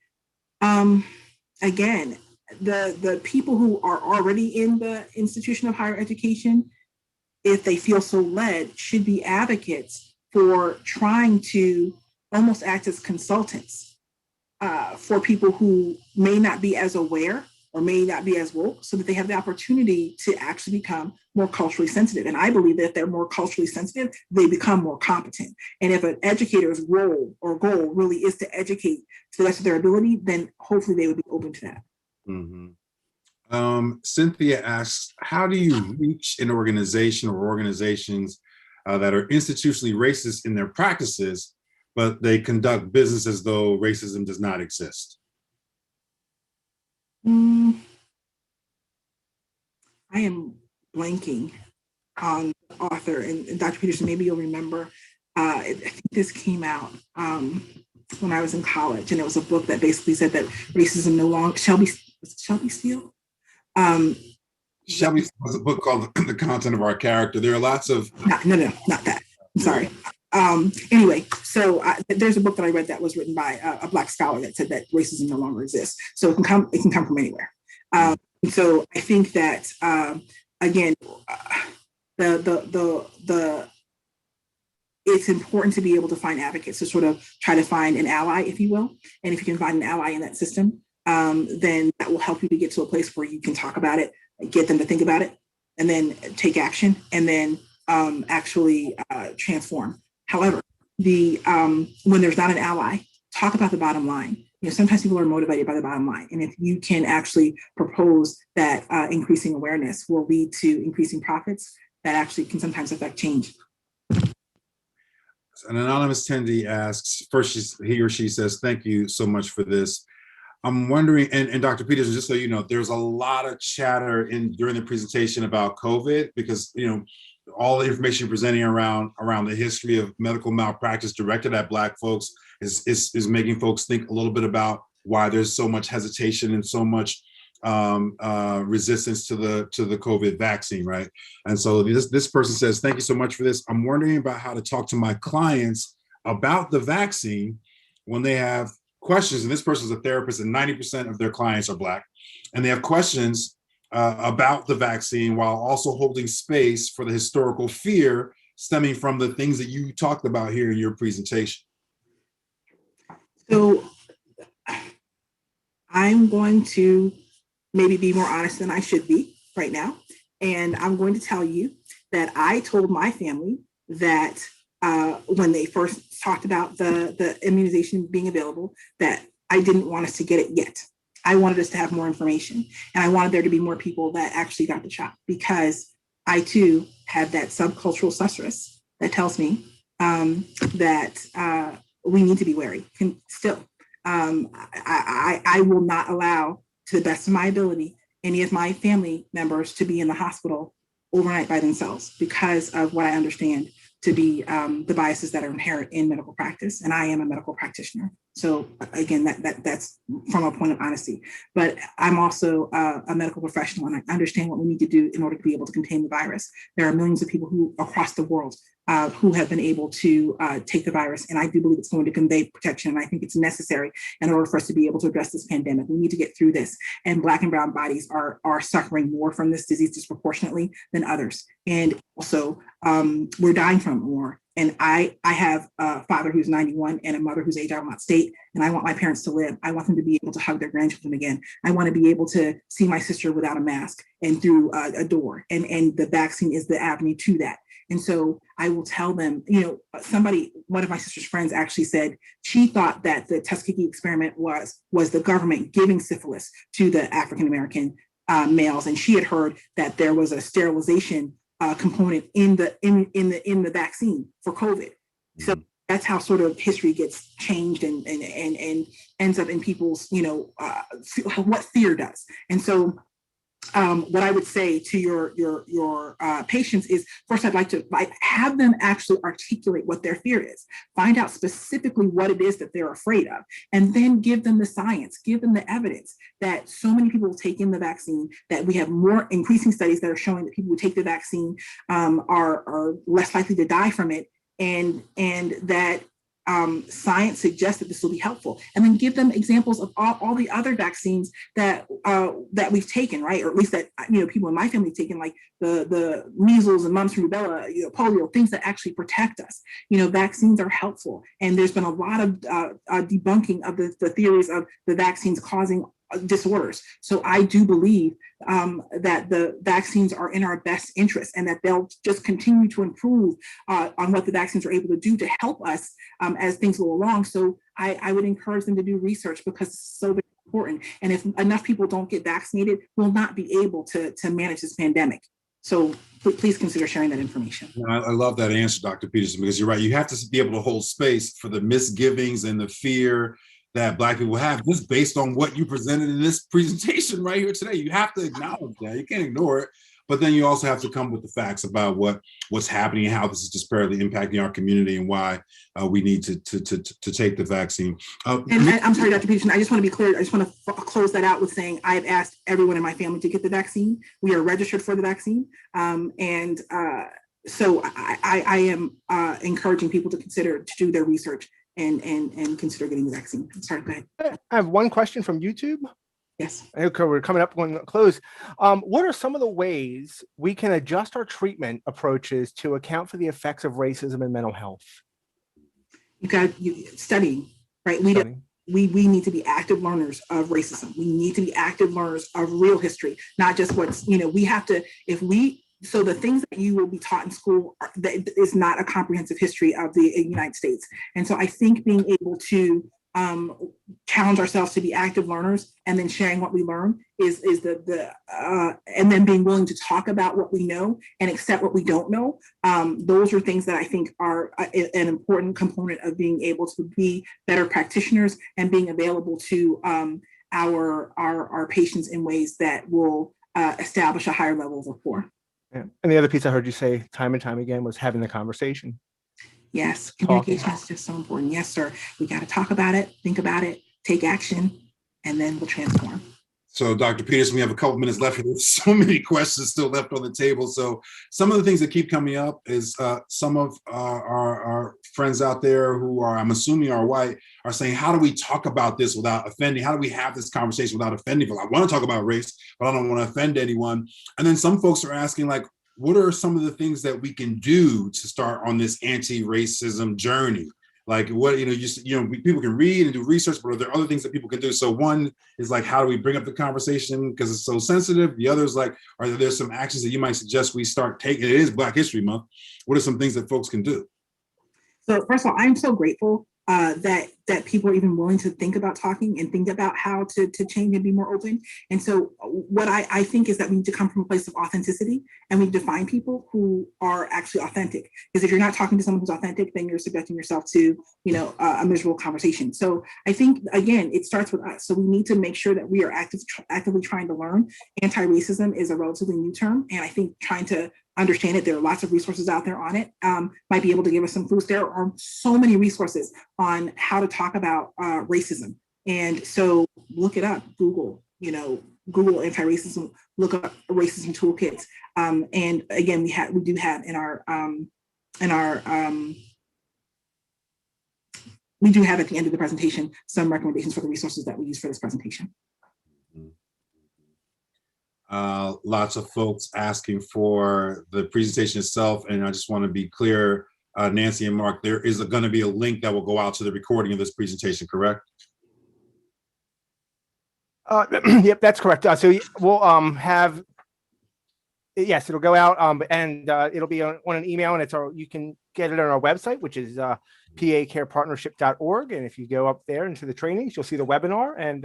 again, the people who are already in the institution of higher education, if they feel so led, should be advocates for trying to almost act as consultants for people who may not be as aware or may not be as woke, so that they have the opportunity to actually become more culturally sensitive. And I believe that if they're more culturally sensitive, they become more competent. And if an educator's role or goal really is to educate to the best of their ability, then hopefully they would be open to that. Mm-hmm. Cynthia asks, how do you reach an organization or organizations that are institutionally racist in their practices, but they conduct business as though racism does not exist? I am blanking on the author, and Dr. Peterson, maybe you'll remember. I think this came out when I was in college, and it was a book that basically said that racism no longer, Shelby Steele? Shelby has a book called The Content of Our Character. There are lots of... No, not that. I'm sorry. Anyway, so there's a book that I read that was written by a Black scholar that said that racism no longer exists. So it can come from anywhere. So I think that again, it's important to be able to find advocates to sort of try to find an ally, if you will. And if you can find an ally in that system, then that will help you to get to a place where you can talk about it, get them to think about it, and then take action, and then actually transform. However, when there's not an ally, talk about the bottom line. Sometimes people are motivated by the bottom line. And if you can actually propose that increasing awareness will lead to increasing profits, that actually can sometimes affect change. An anonymous attendee asks, first he or she says, thank you so much for this. I'm wondering, and Dr. Peterson, just so you know, there's a lot of chatter during the presentation about COVID, because all the information you're presenting around the history of medical malpractice directed at Black folks is making folks think a little bit about why there's so much hesitation and so much resistance to the COVID vaccine, right? And so this person says, thank you so much for this. I'm wondering about how to talk to my clients about the vaccine when they have questions. And this person is a therapist, and 90% of their clients are Black, and they have questions about the vaccine while also holding space for the historical fear stemming from the things that you talked about here in your presentation. So I'm going to maybe be more honest than I should be right now. And I'm going to tell you that I told my family that when they first talked about the immunization being available, that I didn't want us to get it yet. I wanted us to have more information, and I wanted there to be more people that actually got the shot, because I too have that subcultural susurrus that tells me that we need to be wary. Still, I will not allow, to the best of my ability, any of my family members to be in the hospital overnight by themselves, because of what I understand to be the biases that are inherent in medical practice. And I am a medical practitioner. So again, that's from a point of honesty. But I'm also a medical professional, and I understand what we need to do in order to be able to contain the virus. There are millions of people who across the world who have been able to take the virus. And I do believe it's going to convey protection. And I think it's necessary in order for us to be able to address this pandemic. We need to get through this. And Black and brown bodies are suffering more from this disease disproportionately than others. And also, we're dying from it more. And I have a father who's 91 and a mother whose age I will not state. And I want my parents to live. I want them to be able to hug their grandchildren again. I want to be able to see my sister without a mask and through a door. And the vaccine is the avenue to that. And so I will tell them, one of my sister's friends actually said she thought that the Tuskegee experiment was the government giving syphilis to the African-American males. And she had heard that there was a sterilization component in the vaccine for COVID. So that's how sort of history gets changed and ends up in people's, what fear does. And so what I would say to your patients is, first, I'd like to have them actually articulate what their fear is, find out specifically what it is that they're afraid of, and then give them the science, give them the evidence that so many people take in the vaccine, that we have more increasing studies that are showing that people who take the vaccine are less likely to die from it, and that science suggests that this will be helpful, and then give them examples of all the other vaccines that we've taken, right? Or at least that people in my family have taken, like the measles and mumps and rubella, polio, things that actually protect us. Vaccines are helpful, and there's been a lot of debunking of the theories of the vaccines causing disorders. So I do believe that the vaccines are in our best interest, and that they'll just continue to improve on what the vaccines are able to do to help us as things go along. So I would encourage them to do research, because it's so very important. And if enough people don't get vaccinated, we'll not be able to manage this pandemic. So please consider sharing that information. I love that answer, Dr. Peterson, because you're right. You have to be able to hold space for the misgivings and the fear that Black people have, just based on what you presented in this presentation right here today. You have to acknowledge that. You can't ignore it. But then you also have to come with the facts about what's happening and how this is disparately impacting our community, and why we need to take the vaccine. I'm sorry, Dr. Peterson, I just want to be clear. I just want to close that out with saying I've asked everyone in my family to get the vaccine. We are registered for the vaccine. So I am encouraging people to do their research and consider getting the vaccine. I'm sorry, go ahead. I have one question from YouTube. Yes. Okay, we're coming up on the close. What are some of the ways we can adjust our treatment approaches to account for the effects of racism and mental health? Studying, right? We need to be active learners of racism. We need to be active learners of real history, not just we have to, so the things that you will be taught in school is not a comprehensive history of the United States. And so I think being able to challenge ourselves to be active learners, and then sharing what we learn is and then being willing to talk about what we know and accept what we don't know. Those are things that I think are an important component of being able to be better practitioners and being available to our patients in ways that will establish a higher level of rapport. Yeah. And the other piece I heard you say time and time again was having the conversation. Yes, communication is just so important. Yes, sir. We got to talk about it, think about it, take action, and then we'll transform. So, Dr. Peterson, we have a couple minutes left. There's so many questions still left on the table. So some of the things that keep coming up is some of our friends out there who are, I'm assuming, are white, are saying, how do we talk about this without offending? How do we have this conversation without offending people? I want to talk about race, but I don't want to offend anyone. And then some folks are asking, like, what are some of the things that we can do to start on this anti-racism journey? Like, what, people can read and do research, but are there other things that people can do? So one is like, how do we bring up the conversation because it's so sensitive? The other is like, are there some actions that you might suggest we start taking? It is Black History Month. What are some things that folks can do? So first of all, I'm so grateful that that people are even willing to think about talking and think about how to change and be more open. And so what I think is that we need to come from a place of authenticity, and we define people who are actually authentic. Because if you're not talking to someone who's authentic, then you're subjecting yourself to, a miserable conversation. So I think, again, it starts with us. So we need to make sure that we are actively trying to learn. Anti-racism is a relatively new term, and I think trying to understand it, there are lots of resources out there on it, might be able to give us some clues. There are so many resources on how to talk about racism. And so look it up, Google anti-racism, look up racism toolkits. And again, we do have we do have at the end of the presentation some recommendations for the resources that we use for this presentation. Lots of folks asking for the presentation itself, and I just want to be clear, Nancy and Mark, there is going to be a link that will go out to the recording of this presentation, correct? Yep, that's correct. So we'll have, yes, it'll go out, and it'll be on an email, and you can get it on our website, which is pacarepartnership.org. And if you go up there into the trainings, you'll see the webinar, and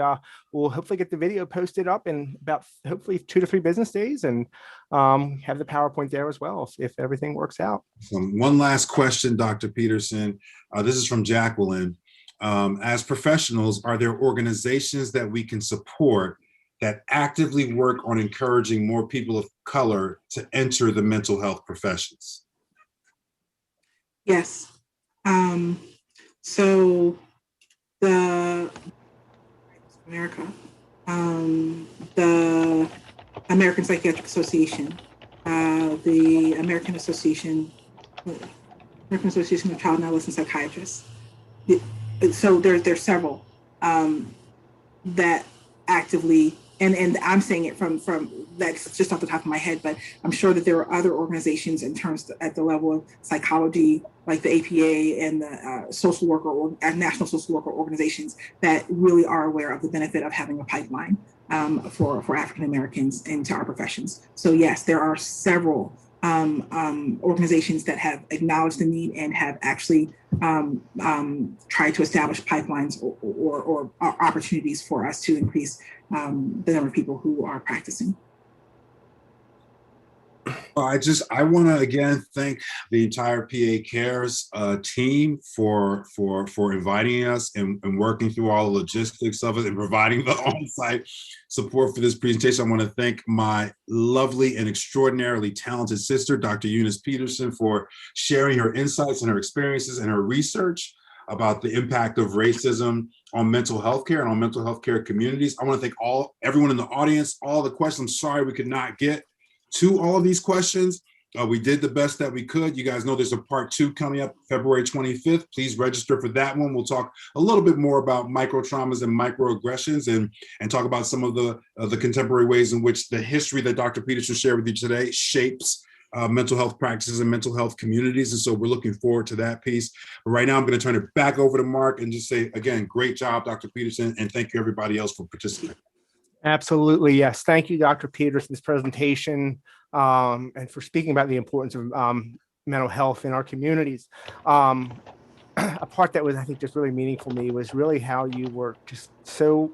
we'll hopefully get the video posted up in about hopefully 2 to 3 business days, and have the PowerPoint there as well if everything works out. One last question, Dr. Peterson. This is from Jacqueline. As professionals, are there organizations that we can support that actively work on encouraging more people of color to enter the mental health professions? Yes. So the American Psychiatric Association, the American Association of Child and Adolescent Psychiatrists. So there's several that actively, and I'm saying it from that's just off the top of my head, but I'm sure that there are other organizations in terms at the level of psychology, like the APA and the social worker or national social worker organizations that really are aware of the benefit of having a pipeline for African Americans into our professions. So yes, there are several organizations that have acknowledged the need and have actually tried to establish pipelines or opportunities for us to increase the number of people who are practicing. I want to again thank the entire PA Cares team for inviting us and working through all the logistics of it and providing the on-site support for this presentation. I want to thank my lovely and extraordinarily talented sister, Dr. Eunice Peterson, for sharing her insights and her experiences and her research about the impact of racism on mental health care and on mental health care communities. I want to thank everyone in the audience, all the questions. I'm sorry we could not get to all of these questions. We did the best that we could. You guys know there's a part 2 coming up February 25th. Please register for that one. We'll talk a little bit more about microtraumas and microaggressions and talk about some of the contemporary ways in which the history that Dr. Peterson shared with you today shapes mental health practices and mental health communities. And so we're looking forward to that piece. But right now I'm going to turn it back over to Mark and just say, again, great job, Dr. Peterson, and thank you everybody else for participating. Absolutely, yes. Thank you, Dr. Peterson's presentation, and for speaking about the importance of mental health in our communities. A part that was, I think, just really meaningful to me was really how you were just so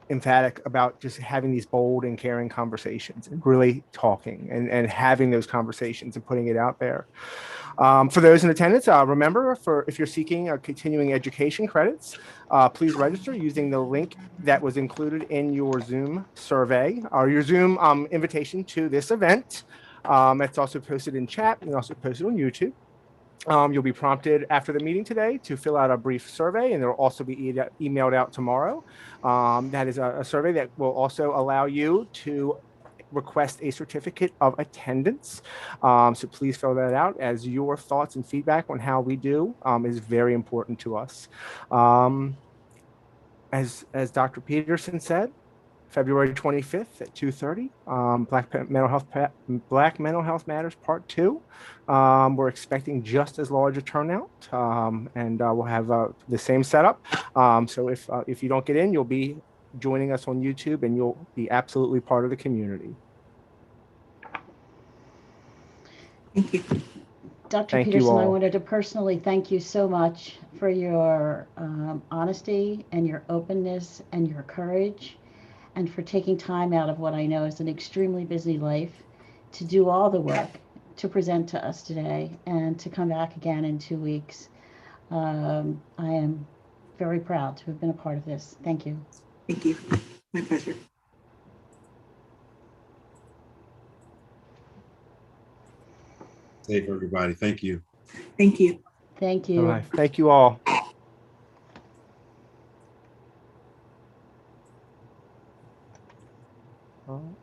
emphatic about just having these bold and caring conversations and really talking and having those conversations and putting it out there. For those in attendance, remember, if you're seeking continuing education credits, please register using the link that was included in your Zoom survey or your Zoom invitation to this event. It's also posted in chat and also posted on YouTube. You'll be prompted after the meeting today to fill out a brief survey, and it'll also be emailed out tomorrow. That is a survey that will also allow you to request a certificate of attendance. So please fill that out, as your thoughts and feedback on how we do is very important to us. As Dr. Peterson said, February 25th at 2:30, Black Mental Health Matters Part 2. We're expecting just as large a turnout, and we'll have the same setup. So if you don't get in, you'll be joining us on YouTube, and you'll be absolutely part of the community. Thank you. Dr. Thank you Peterson, I all. wanted to personally thank you so much for your honesty and your openness and your courage, and for taking time out of what I know is an extremely busy life to do all the work to present to us today and to come back again in 2 weeks. I am very proud to have been a part of this. Thank you. Thank you. My pleasure. Safe, everybody. Thank you. Thank you. Thank All you. right. Thank you all. All right.